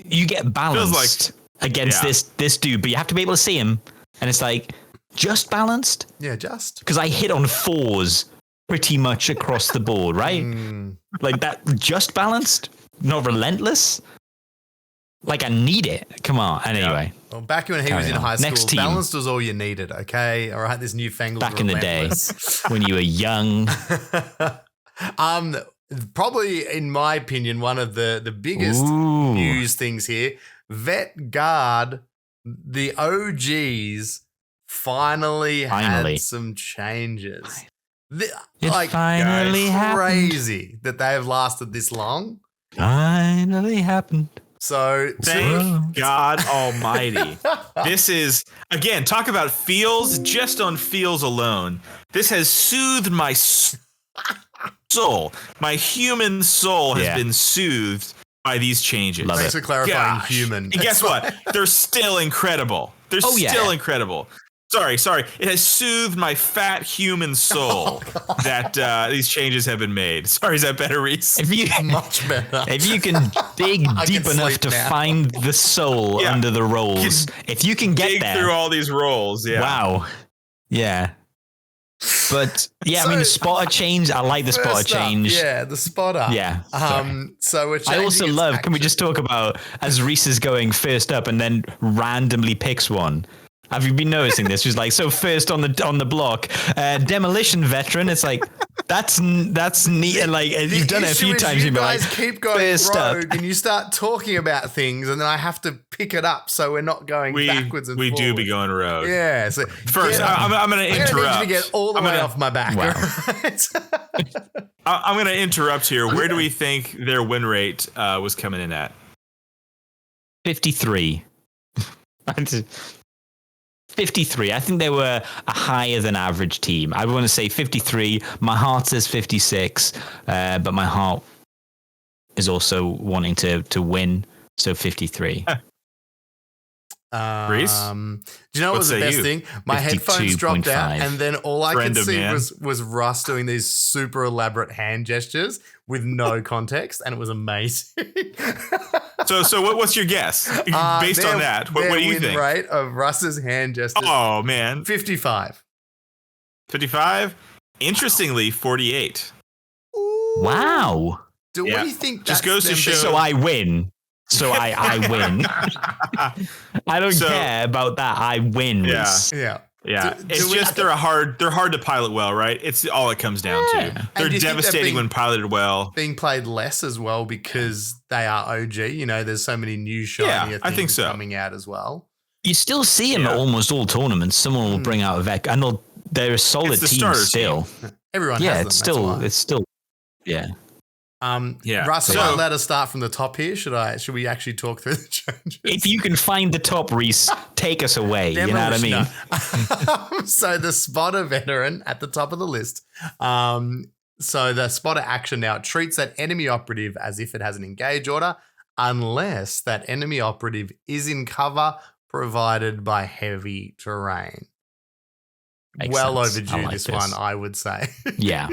you get balanced against this dude, but you have to be able to see him. And it's like just balanced. Yeah, just because I hit on 4s pretty much across the board, right? Like that, just balanced, not relentless. Like I need it. Come on. Anyway. Well, back when he was in high school, Next team. balanced was all you needed. Okay. All right. This newfangled. Back in the day when you were young. Probably, in my opinion, one of the biggest news things here. Vet Guard, the OGs, finally had some changes. Finally crazy that they have lasted this long. Finally happened. So thank God Almighty. This is, again, talk about feels, just on feels alone. This has soothed my soul. My human soul has been soothed by these changes. Thanks for clarifying human. And guess what? They're still incredible. They're still incredible. Sorry. It has soothed my fat human soul that these changes have been made. Sorry, is that better, Reese? Much better. If you can dig deep enough to find the soul under the rolls, if you can get there through all these rolls, wow, yeah. But yeah, I mean, the spotter change. I like the spotter change. Yeah, the spotter. Yeah. So we're I also love. Action. Can we just talk about as Reese is going first up and then randomly picks one? Have you been noticing this? She's like, so first on the block, demolition veteran. It's like that's neat. And like you've done it a few times. You guys keep going rogue, and you start talking about things, and then I have to pick it up, so we're not going backwards and forwards. We do be going rogue. Yeah. So first, I'm going to interrupt. I need you to get all the way off my back. Wow. I'm going to interrupt here. Where do we think their win rate was coming in at? 53. 53. I think they were a higher than average team. I want to say 53. My heart says 56, but my heart is also wanting to win. So 53. Reese? Do you know what was the best thing? My headphones dropped out, and then all I could see was Russ doing these super elaborate hand gestures with no context, and it was amazing. So what's your guess based on that? What do you think? Rate of Russ's hand gestures? Oh man, 55. 55. Interestingly, 48. Ooh. Wow. Do we think just goes to show? So I win. So I win. I don't care about that. I win. Yeah. It's just they're hard to pilot well, right? It's all it comes down to. They're devastating when piloted well. Being played less as well because they are OG. You know, there's so many new shinier things coming out as well. You still see them at almost all tournaments. Someone will bring out a Vec. I know they're a solid team still. Everyone has them. It's still. Russ, let us start from the top here. Should we actually talk through the changes? If you can find the top, Reese, take us away. You know what I mean? So the spotter veteran at the top of the list. So the spotter action now treats that enemy operative as if it has an engage order unless that enemy operative is in cover provided by heavy terrain. Makes sense. Overdue, like this one, I would say. Yeah.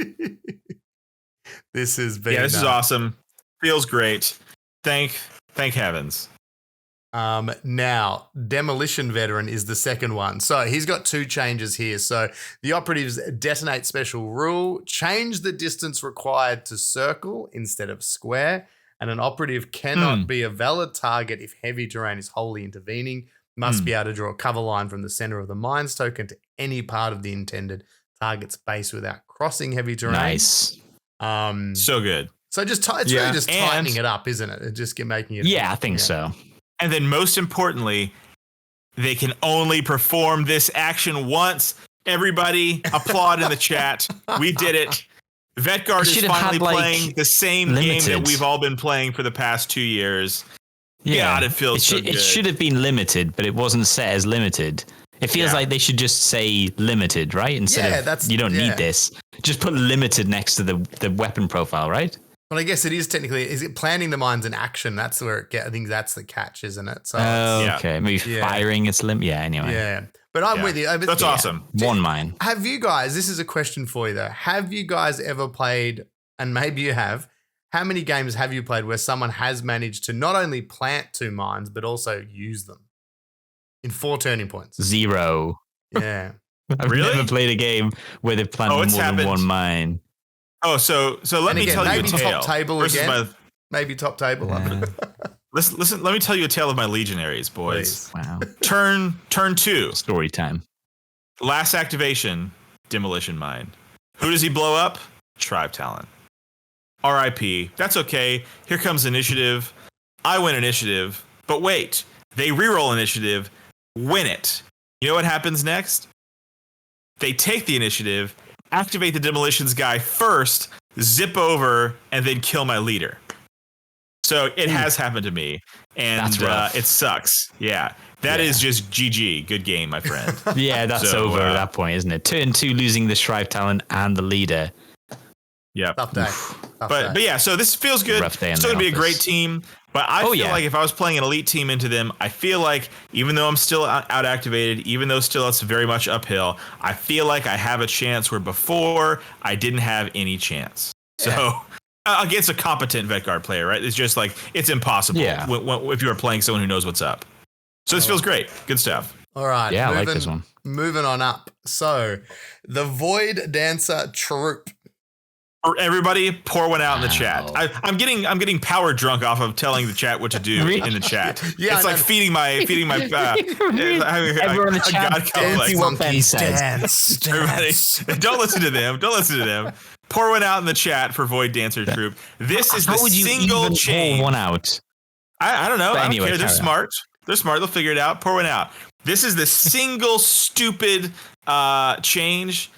This has been... Yeah, this is awesome. Feels great. Thank heavens. Now, Demolition Veteran is the second one. So he's got 2 changes here. So the operatives detonate special rule, change the distance required to circle instead of square, and an operative cannot be a valid target if heavy terrain is wholly intervening, must be able to draw a cover line from the center of the mines token to any part of the intended target's base without crossing heavy terrain. Nice. So good. So it's really just tightening it up, isn't it? It just making it... Yeah, I think so. And then most importantly, they can only perform this action once. Everybody applaud in the chat. We did it. Vetguard is finally playing the same game that we've all been playing for the past 2 years. Yeah, God, it feels so good. It should have been limited, but it wasn't set as limited. It feels like they should just say limited, right? Instead of you don't need this. Just put limited next to the weapon profile, right? But I guess it is technically, is it planning the mines in action? That's where I think that's the catch, isn't it? So okay. Maybe firing its limit. Yeah, anyway. Yeah. But I'm with you. That's awesome. One mine. Have you guys, this is a question for you though. Have you guys ever played, and maybe you have, how many games have you played where someone has managed to not only plant 2 mines, but also use them in 4 turning points? 0. Yeah. I've never played a game where they've planted more than 1 mine. Oh, so let me tell you a tale. Top table again. Maybe top table. Yeah. Listen, let me tell you a tale of my legionaries, boys. Please. Wow. Turn 2. Story time. Last activation, demolition mine. Who does he blow up? Tribe talent. RIP. That's okay. Here comes initiative. I win initiative. But wait, they reroll initiative, win it. You know what happens next? They take the initiative, activate the demolitions guy first, zip over, and then kill my leader. So it has happened to me, and it sucks. Yeah, that is just GG. Good game, my friend. Yeah, that's over at that point, isn't it? Turn 2, losing the Shrive talent and the leader. Yeah, tough day. But yeah, so this feels good. It's going to be a great team. But I feel like if I was playing an elite team into them, I feel like even though I'm still out activated, even though still it's very much uphill, I feel like I have a chance where before I didn't have any chance. Yeah. So against a competent Vetguard player, right? It's just like it's impossible if you are playing someone who knows what's up. So this feels great. Good stuff. All right. Yeah, I like this one. Moving on up. So the Void Dancer Troupe. Everybody, pour one out in the chat. I'm getting power drunk off of telling the chat what to do in the chat. Yeah, it's like feeding my. Everyone in the chat. Dance what Ben says. Everybody, don't listen to them. Don't listen to them. Pour one out in the chat for Void Dancer Troupe. This is the single change. Pour one out. I don't know. I don't care. They're smart. They're smart. They'll figure it out. Pour one out. This is the single stupid change.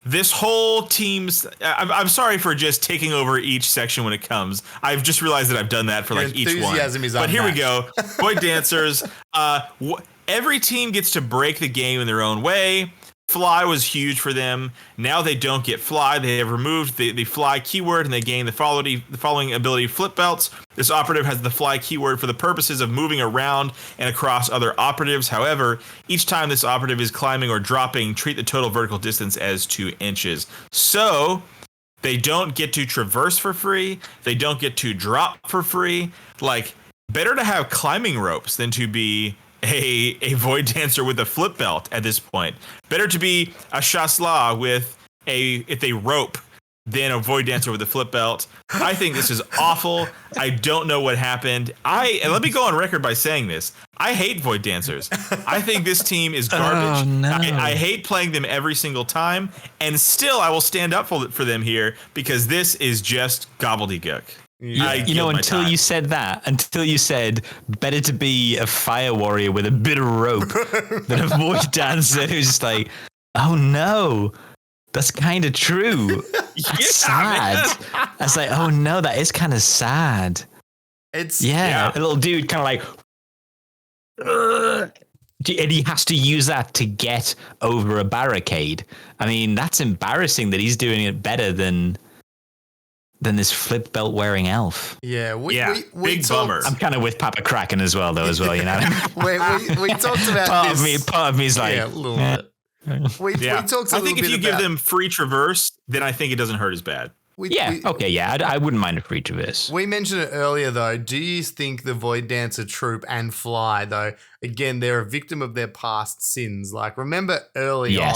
This whole team's... I'm sorry for just taking over each section when it comes. I've just realized that I've done that for like each one. But here we go. Void Dancers. Every team gets to break the game in their own way. Fly was huge for them. Now they don't get fly. They have removed the fly keyword and they gain the following ability, flip belts. This operative has the fly keyword for the purposes of moving around and across other operatives. However, each time this operative is climbing or dropping, treat the total vertical distance as 2 inches. So they don't get to traverse for free. They don't get to drop for free. Like, better to have climbing ropes than to be a Void Dancer with a flip belt at this point. Better to be a Chasselas with a rope than a Void Dancer with a flip belt. I think this is awful. I don't know what happened. And let me go on record by saying this. I hate Void Dancers. I think this team is garbage. Oh, no. I hate playing them every single time. And still, I will stand up for them here because this is just gobbledygook. Until you said better to be a fire warrior with a bit of rope than a Void Dancer who's just like, oh no, that's kind of true. That's sad. I was like, oh no, that is kind of sad. It's a little dude kind of like, and he has to use that to get over a barricade. I mean, that's embarrassing that he's doing it better than than this flip belt wearing elf. Yeah, we big bummer. I'm kind of with Papa Kraken as well, though. You know. we talked about part of me is like, yeah, a little bit. We talked. I think if you give them free traverse, then I think it doesn't hurt as bad. I wouldn't mind a free traverse. We mentioned it earlier, though. Do you think the Void Dancer Troupe and Fly, though, again, they're a victim of their past sins? Like, remember early on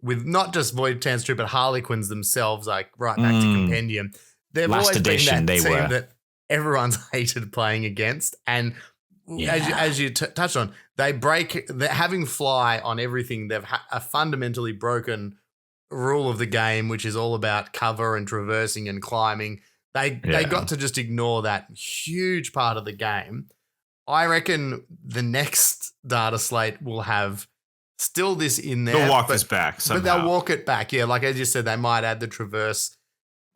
with not just Void Dancer Troupe, but Harlequins themselves, like right back to Compendium. They've Last always edition, been that team that everyone's hated playing against. And as you touched on, they're having Fly on everything. They've a fundamentally broken rule of the game, which is all about cover and traversing and climbing. They got to just ignore that huge part of the game. I reckon the next data slate will have still this in there. They'll walk this back somehow. But they'll walk it back. Yeah, like as you said, they might add the traverse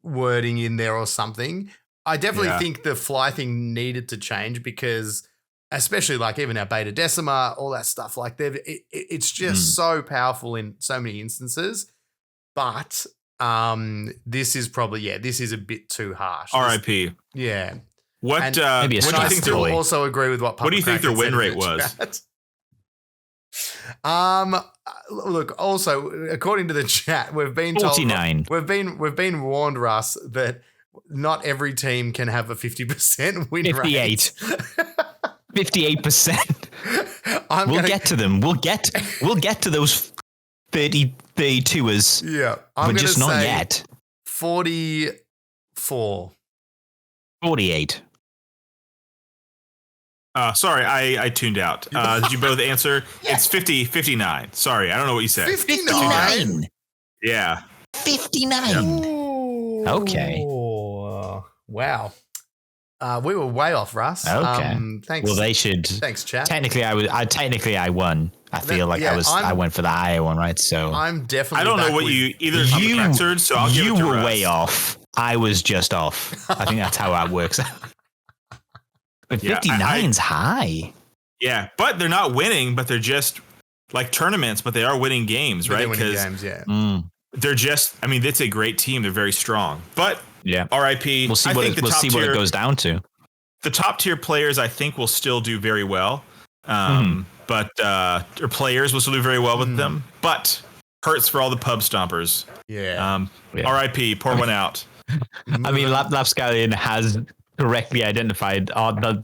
wording in there or something. I definitely think the Fly thing needed to change because especially like even our Beta Decima, all that stuff, like it's just so powerful in so many instances. But this is probably, this is a bit too harsh. RIP. Yeah. What do you think? I still also agree with what Papa What do you think their win rate was? Look, also according to the chat, we've been told 49. We've been warned, Russ, that not every team can have a 50% win 58. rate. 58%. We'll get to them. We'll get to those 32ers. Yeah. But just not yet. 44. 48. Sorry, I tuned out. Did you both answer? It's 59. Sorry, I don't know what you said. 59? Yeah. 59. Ooh. Okay. Wow. We were way off, Russ. Okay. Thanks. Well, they should. Thanks, chat. Technically, I won. I feel like I went for the higher one, right? So I'm definitely. I don't know what you answered, so I'll give it to You were Russ. way off. I was just off. I think that's how that works out. But 59's high. Yeah, but they're not winning, but they're just like tournaments, but they are winning games, right? Because they're just, I mean, it's a great team. They're very strong. But RIP. We'll see what it goes down to. The top tier players, I think, will still do very well. But or players will still do very well with them. But hurts for all the pub stompers. Yeah. RIP. Pour one out. I mean, Lapscallion has correctly identified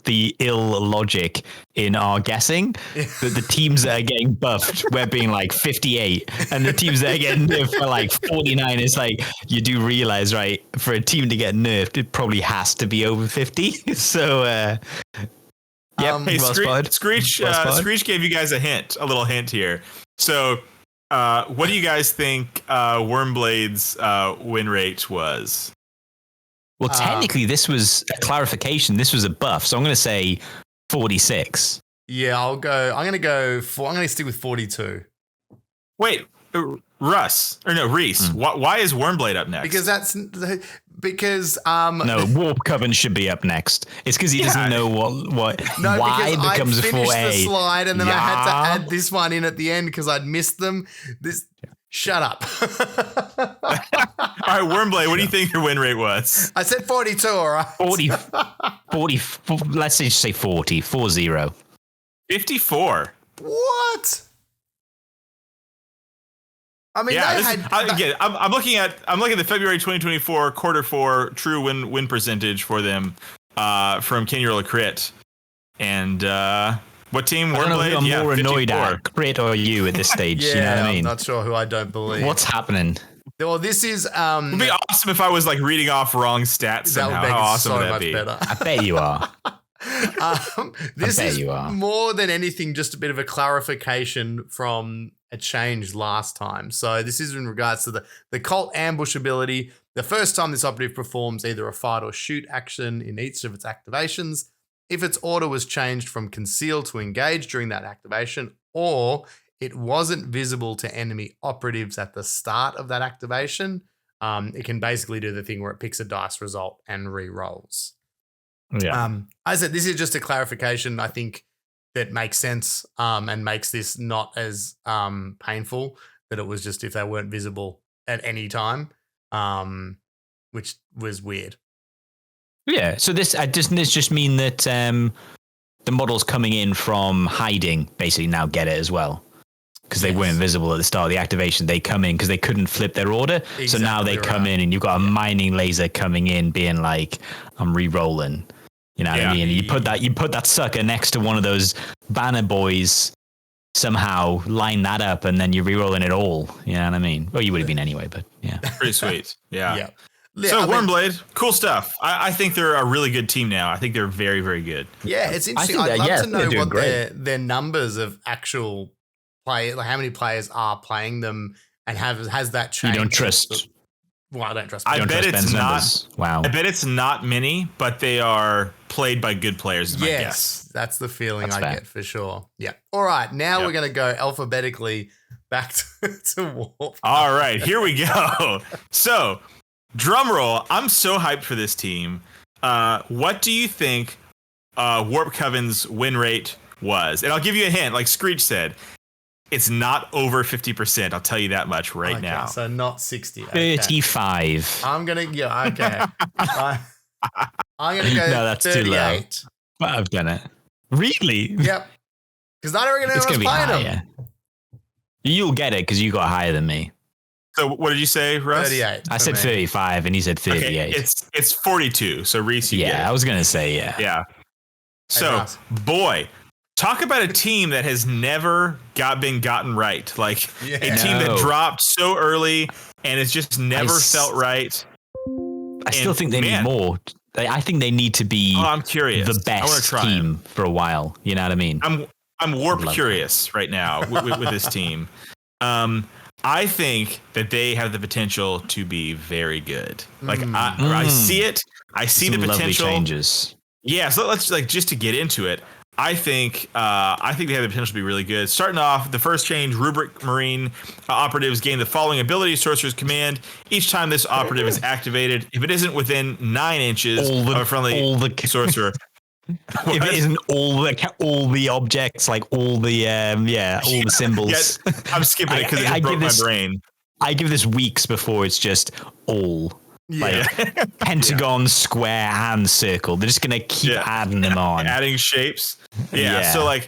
the ill logic in our guessing that the teams that are getting buffed, we're being like 58, and the teams that are getting nerfed for like 49. Is like, you do realize, right, for a team to get nerfed, it probably has to be over 50. So, hey, Screech gave you guys a little hint here. So, what do you guys think Wormblade's win rate was? Well, technically, this was a clarification. This was a buff, so I'm going to say 46. Yeah, I'm going to stick with 42. Wait, Reese. Why is Wormblade up next? Because no, Warp Coven should be up next. It's because he doesn't know why it becomes a 4A. I finished the slide and then I had to add this one in at the end because I'd missed them. Shut up. All right, Wormblade, what do you think your win rate was? I said 42, all right. 40, let's just say 40. 54. What? I mean, I'm looking at the February 2024 quarter 4 true win percentage for them from Can You Roll a Crit? And what team? I don't know who I'm more 54. annoyed at, Crit or you at this stage. You know what I mean? I'm not sure who I don't believe. What's happening? Well, this is It would be awesome if I was like reading off wrong stats somehow. How awesome would that be? Better. I bet you are. This is more than anything just a bit of a clarification from a change last time. So this is in regards to the Cult Ambush ability. The first time this operative performs either a fight or shoot action in each of its activations, if its order was changed from conceal to engage during that activation, or it wasn't visible to enemy operatives at the start of that activation, it can basically do the thing where it picks a dice result and re-rolls. Yeah. I said this is just a clarification, I think, that makes sense and makes this not as painful, that it was just if they weren't visible at any time. which was weird. Yeah. So this doesn't this just mean that the models coming in from hiding basically now get it as well? Because they weren't visible at the start of the activation. They come in because they couldn't flip their order. Exactly, so now they come in and you've got a mining laser coming in being like, I'm re-rolling. You know what I mean? And you put that sucker next to one of those banner boys, somehow line that up, and then you're re-rolling it all. You know what I mean? Well, you would have been anyway, but yeah. Pretty sweet. Yeah. So Wormblade, cool stuff. I think they're a really good team now. I think they're very, very good. Yeah, it's interesting. I'd love to know what their numbers of actual play, like how many players are playing them, and has that changed? You don't trust. Well, I don't trust. I bet it's not. Wow. I bet it's not many, but they are played by good players. Is my guess. That's the feeling I get for sure. Yeah. All right, now we're gonna go alphabetically back to Warp. All right, here we go. So, drum roll. I'm so hyped for this team. What do you think Warp Coven's win rate was? And I'll give you a hint. Like Screech said, it's not over 50%. I'll tell you that much now. So not 60. Okay. 35. I'm going to, okay. I'm going to go no, that's 38. too low. But I've done it. Really? Yep. Because I don't reckon anyone's playing them. You'll get it because you got higher than me. So what did you say, Russ? 38. I said 35 and he said 38. Okay, it's 42. So Reese, you get it. I was going to say, yeah. So, boy, talk about a team that has never been gotten right. Like a team that dropped so early and it's just never felt right. I still think they need more. I think they need to be I'm curious. The best team for a while. You know what I mean? I'm warp curious right now with this team. I think that they have the potential to be very good. Like I see it. I see the potential. Changes. Yeah. So let's just to get into it. I think they have the potential to be really good. Starting off, the first change, Rubric Marine operatives gain the following ability, Sorcerer's Command. Each time this operative is activated, if it isn't within 9 inches of a friendly sorcerer. If it isn't all the objects, like all the all the symbols. Yeah, I'm skipping it because it broke my brain. I give this weeks before it's just all. Like pentagon, square, and circle. They're just gonna keep adding them on, adding shapes. So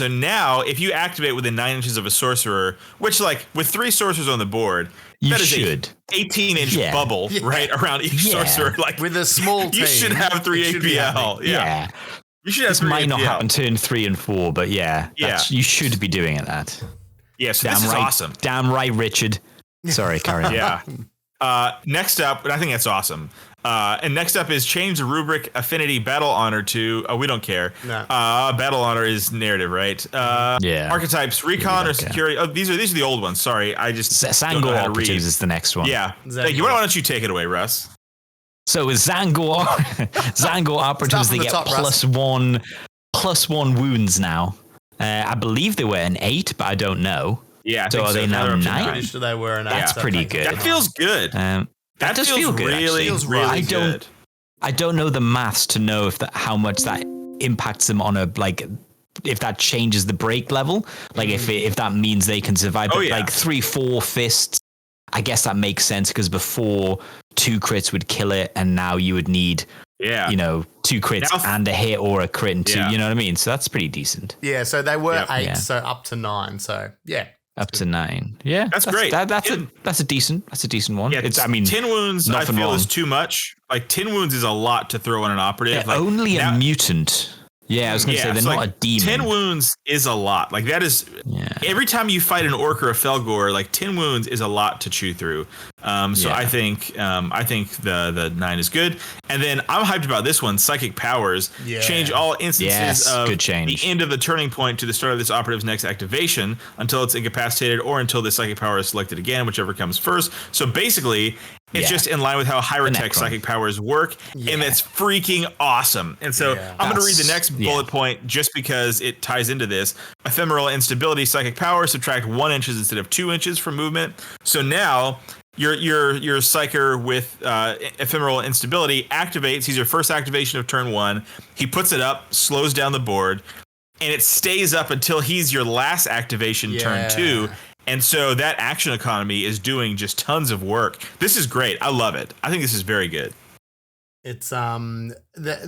now if you activate within 9 inches of a sorcerer, which like with 3 sorcerers on the board, you that should. is a 18-inch bubble right around each sorcerer. Like with a small team, you should have 3 APL. Yeah. You should have this 3 might APL. not happen turn 3 and 4, but you should be doing it. That. Yeah. So this is awesome. Damn right, Richard. Sorry, carry on. Yeah. Next up, and I think that's awesome. And next up is change the rubric affinity battle honor to. We don't care. No. Battle honor is narrative, right? Archetypes, recon or security. Oh, these are the old ones. Sorry, I just Zangor operatives is the next one. Yeah. Thank you. Why don't you take it away, Russ? So with Zangor operatives, they get +1 wounds now. I believe they were an 8, but I don't know. Yeah. So are they now 9? Pretty sure they were an 8. That's pretty good. That feels good. That does feel good. Really, really good. I don't know the maths to know how much that impacts them on if that changes the break level. Like if that means they can survive. Like 3-4 fists, I guess that makes sense because before 2 crits would kill it, and now you would need 2 crits and a hit or a crit and 2. You know what I mean? So that's pretty decent. Yeah. So they were 8, so up to 9. So up to 9. Yeah, that's great. That's a decent one. Yeah, 10 wounds. I feel is too much. Like 10 wounds is a lot to throw on an operative. They're only a mutant. Yeah, I was going to say they're not a demon. 10 wounds is a lot. Like that is every time you fight an orc or a Fellgor, like 10 wounds is a lot to chew through. I think the 9 is good. And then I'm hyped about this one, Psychic Powers. Yeah. Change all instances of the end of the turning point to the start of this operative's next activation until it's incapacitated or until the Psychic Power is selected again, whichever comes first. So basically, it's just in line with how Hierotek Psychic Powers work, and that's freaking awesome. And so I'm going to read the next bullet point just because it ties into this. Ephemeral Instability Psychic Power, subtract 1 inches instead of 2 inches from movement. So now your Psyker with Ephemeral Instability activates. He's your first activation of turn 1. He puts it up, slows down the board, and it stays up until he's your last activation turn 2. And so that action economy is doing just tons of work. This is great. I love it. I think this is very good. It's the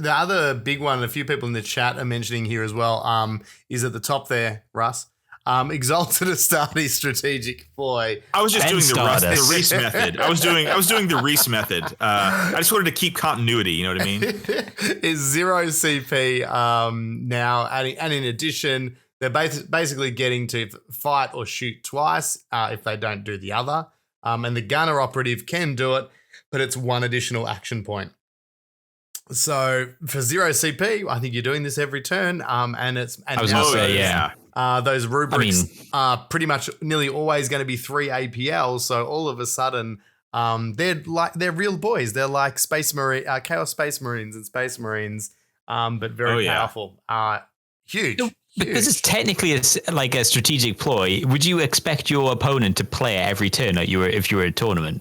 other big one, a few people in the chat are mentioning here as well, is at the top there, Russ. Exalted Astartes strategic ploy. I was just doing the Reese method. I was doing the Reese method. I just wanted to keep continuity, you know what I mean? Is 0 CP now, and in addition, they're basically getting to fight or shoot twice if they don't do the other. And the gunner operative can do it, but it's one additional action point. So for 0 CP, I think you're doing this every turn. And it's I was going to say, yeah. Those rubrics are pretty much nearly always going to be 3 APL. So all of a sudden, they're real boys. They're like Chaos Space Marines and Space Marines, but very powerful. Huge. Because it's technically like a strategic ploy. Would you expect your opponent to play it every turn if you were a tournament?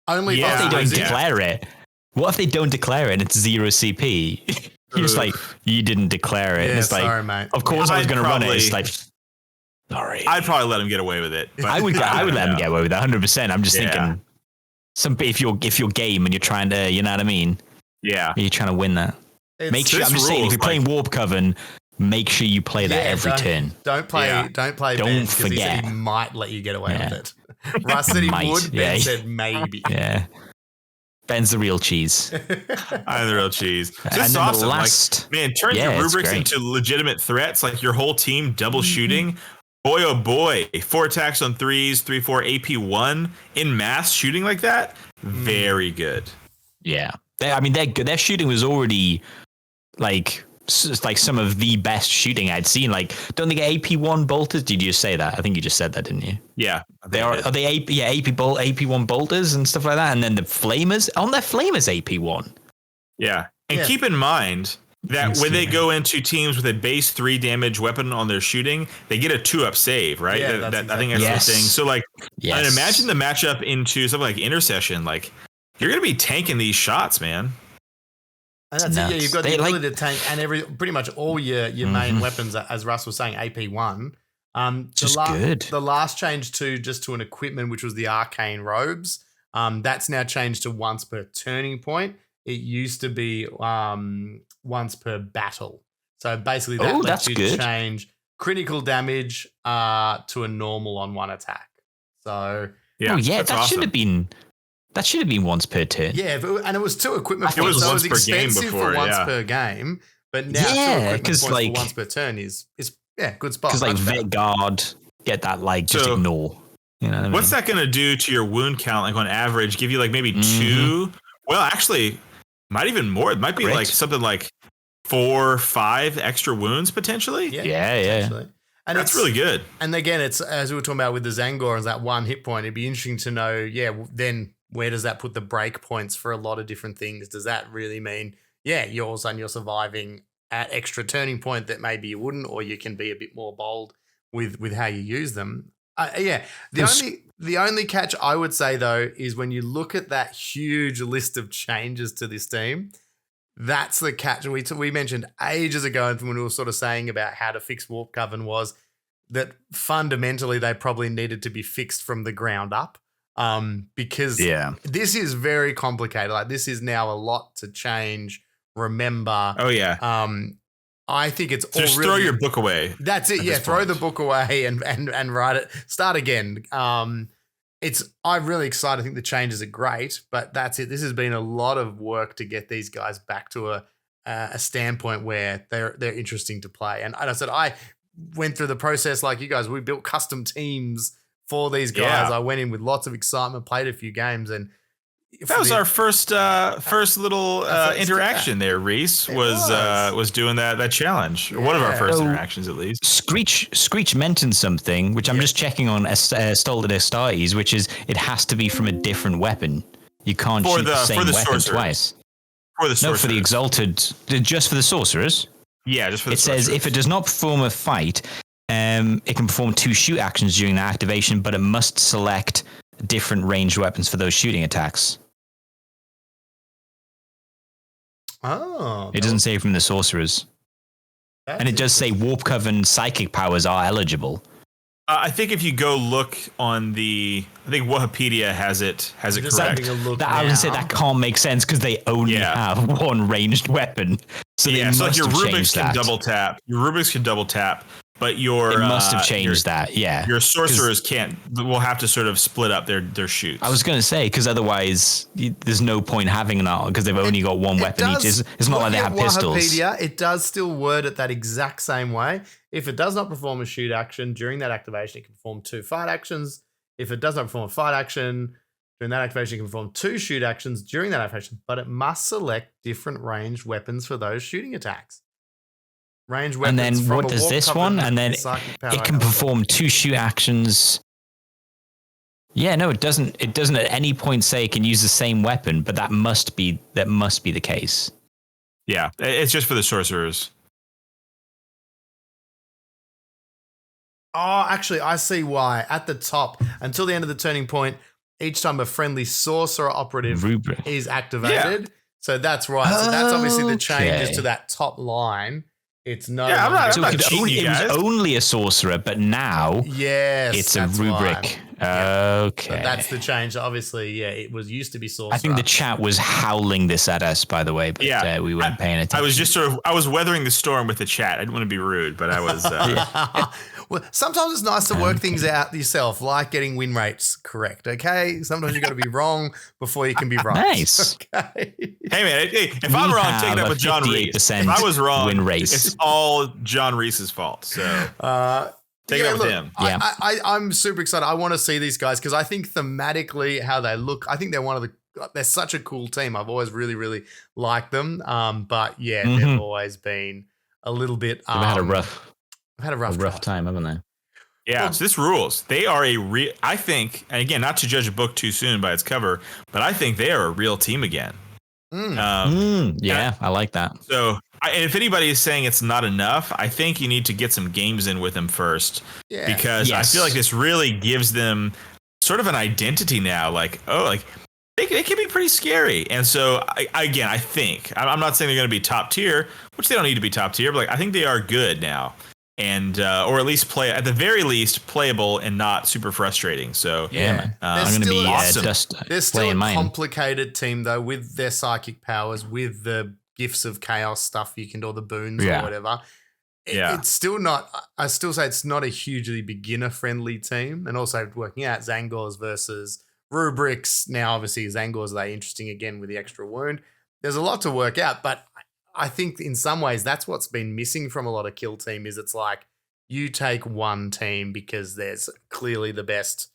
Only if they don't declare it. What if they don't declare it and it's 0 CP? You're just like, you didn't declare it. Yeah, and it's like, sorry, mate. Of course I was going to run it. It's like, sorry. I'd probably let him get away with it. But I would let him get away with it 100%. I'm just thinking, if you're game and you're trying to, you know what I mean? Yeah. You're trying to win that. Make sure, I'm just saying, if you're playing Warp Coven, make sure you play that every turn. Don't play Ben, because he said he might let you get away with it. Russ said he would. Ben said maybe. Yeah. Ben's the real cheese. I'm the real cheese. This is awesome. Turn your rubrics into legitimate threats, like your whole team double shooting. Boy, oh boy. 4 attacks on 3s, 3/4 AP1 in mass shooting like that. Very good. Yeah. They're good. Their shooting was already like some of the best shooting I'd seen. Like, don't they get AP1 bolters? Did you just say that? I think you just said that, didn't you? Yeah. Are they AP1 bolters and stuff like that? And then the flamers, on their flamers AP1. Yeah. And keep in mind that when they go into teams with a base 3 damage weapon on their shooting, they get a 2-up save, right? Yeah, I think that's the thing. So like, yes. And imagine the matchup into something like Intercession. Like, you're going to be tanking these shots, man. And that's it. Yeah, you've got the ability to tank and pretty much all your main weapons, as Russ was saying, AP1. The last change to an equipment, which was the arcane robes. That's now changed to once per turning point. It used to be once per battle. So basically, that lets you change critical damage to a normal on one attack. So that should have been. That should have been once per turn. Yeah, and it was 2 equipment points. It was once per game before, for once per game. But now 2 equipment points for once per turn is good spot. Because Vet Guard, get that just ignore. You know what I mean? What's that going to do to your wound count? Like on average, give you like maybe 2? Well, actually, might even more. It might be like something like 4 or 5 extra wounds potentially. Yeah. And that's really good. And again, it's as we were talking about with the Zangorans, that 1 hit point. It'd be interesting to know. Then where does that put the break points for a lot of different things? Does that really mean, all of a sudden you're surviving at extra turning point that maybe you wouldn't, or you can be a bit more bold with how you use them? The only catch I would say though is when you look at that huge list of changes to this team, that's the catch. We mentioned ages ago when we were sort of saying about how to fix Warp Coven was that fundamentally they probably needed to be fixed from the ground up. Because this is very complicated. Like, this is now a lot to change. Remember. Oh yeah. I think it's all just really, throw your book away. That's it. Yeah, throw the book away and write it. Start again. I'm really excited. I think the changes are great, but that's it. This has been a lot of work to get these guys back to a standpoint where they're interesting to play. And I said I went through the process like you guys. We built custom teams for these guys. I went in with lots of excitement, played a few games, and that was our first little interaction there. Reese was doing that challenge. One of our first interactions, at least. Screech mentioned something, which I'm just checking on Astalker Astartes, which is it has to be from a different weapon. You can't shoot the same weapon twice. For the sorcerers. No, for the exalted, just for the sorcerers. Yeah, just for the sorcerers. It says if it does not perform a fight, it can perform 2 shoot actions during the activation, but it must select different ranged weapons for those shooting attacks. Oh. It doesn't say from the sorcerers. And it does say Warp Coven psychic powers are eligible. I think if you go look on I think Wikipedia has it correct. I would say that can't make sense because they only have one ranged weapon. So yeah, so like your Rubiks can double tap. Your Rubiks can double tap, but it must have changed that. Yeah, your sorcerers can't. Will have to sort of split up their shoots. I was going to say because otherwise there's no point having an art because they've only got one weapon each. It's not like they have pistols. Wikipedia, it does still word it that exact same way. If it does not perform a shoot action during that activation, it can perform 2 fight actions. If it does not perform a fight action during that activation, it can perform 2 shoot actions during that activation, but it must select different ranged weapons for those shooting attacks. Range weapons. And then what does this one? And then it can perform 2 shoot actions. Yeah, no, it doesn't. It doesn't at any point say it can use the same weapon, but that must be the case. Yeah, it's just for the sorcerers. Oh, actually, I see why. At the top, until the end of the turning point, each time a friendly sorcerer operative is activated. Yeah. So that's right. So that's obviously the changes to that top line. It's no. Yeah, it was only a sorcerer, but now it's a rubric. Okay. So that's the change. Obviously, it was used to be sorcerer. I think the chat was howling this at us, by the way, but we weren't paying attention. I was just I was weathering the storm with the chat. I didn't want to be rude, but I was. Well, sometimes it's nice to work things out yourself, like getting win rates correct. Okay, sometimes you got to be wrong before you can be right. Nice. Okay. Hey man, if I'm wrong, take it up with John Reese. If I was wrong, win rates. It's all John Reese's fault. So take it up with him. Yeah. I'm super excited. I want to see these guys because I think thematically how they look. I think they're such a cool team. I've always really, really liked them. But they've always been a little bit. They've had a rough time, haven't they? Yeah, well, so this rules. They are I think, and again, not to judge a book too soon by its cover, but I think they are a real team again. I like that. So, and if anybody is saying it's not enough, I think you need to get some games in with them first. Yeah. Because I feel like this really gives them sort of an identity now. Like, they can be pretty scary. And so, I think, I'm not saying they're going to be top tier, which they don't need to be top tier, but I think they are good now. And or at least at the very least playable and not super frustrating. So man. I'm going to be awesome. They're still a complicated team though, with their psychic powers, with the gifts of chaos stuff you can do, the boons or whatever. It's still not. I still say it's not a hugely beginner friendly team, and also working out Zangors versus rubrics. Now, obviously, Zangors are interesting again with the extra wound. There's a lot to work out, but I think in some ways that's what's been missing from a lot of Kill Team is it's like you take one team because there's clearly the best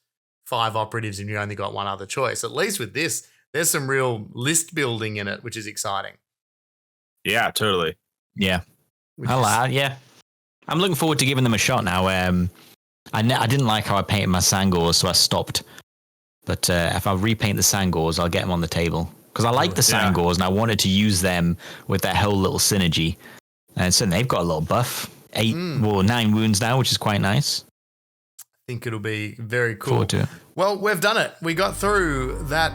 5 operatives and you only got one other choice. At least with this, there's some real list building in it, which is exciting. Yeah, totally. Yeah. I'm looking forward to giving them a shot now. I didn't like how I painted my Sangors, so I stopped. But if I repaint the Sangors, I'll get them on the table. Because I like the Sangors and I wanted to use them with that whole little synergy. And so they've got a little buff. 9 wounds now, which is quite nice. I think it'll be very cool. Well, we've done it. We got through that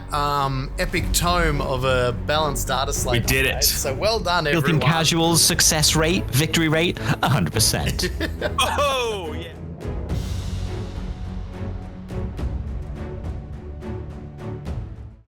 epic tome of a balanced data slate. We did it. So well done, everyone. Kill Team Casual's success rate, victory rate, 100%. Oh!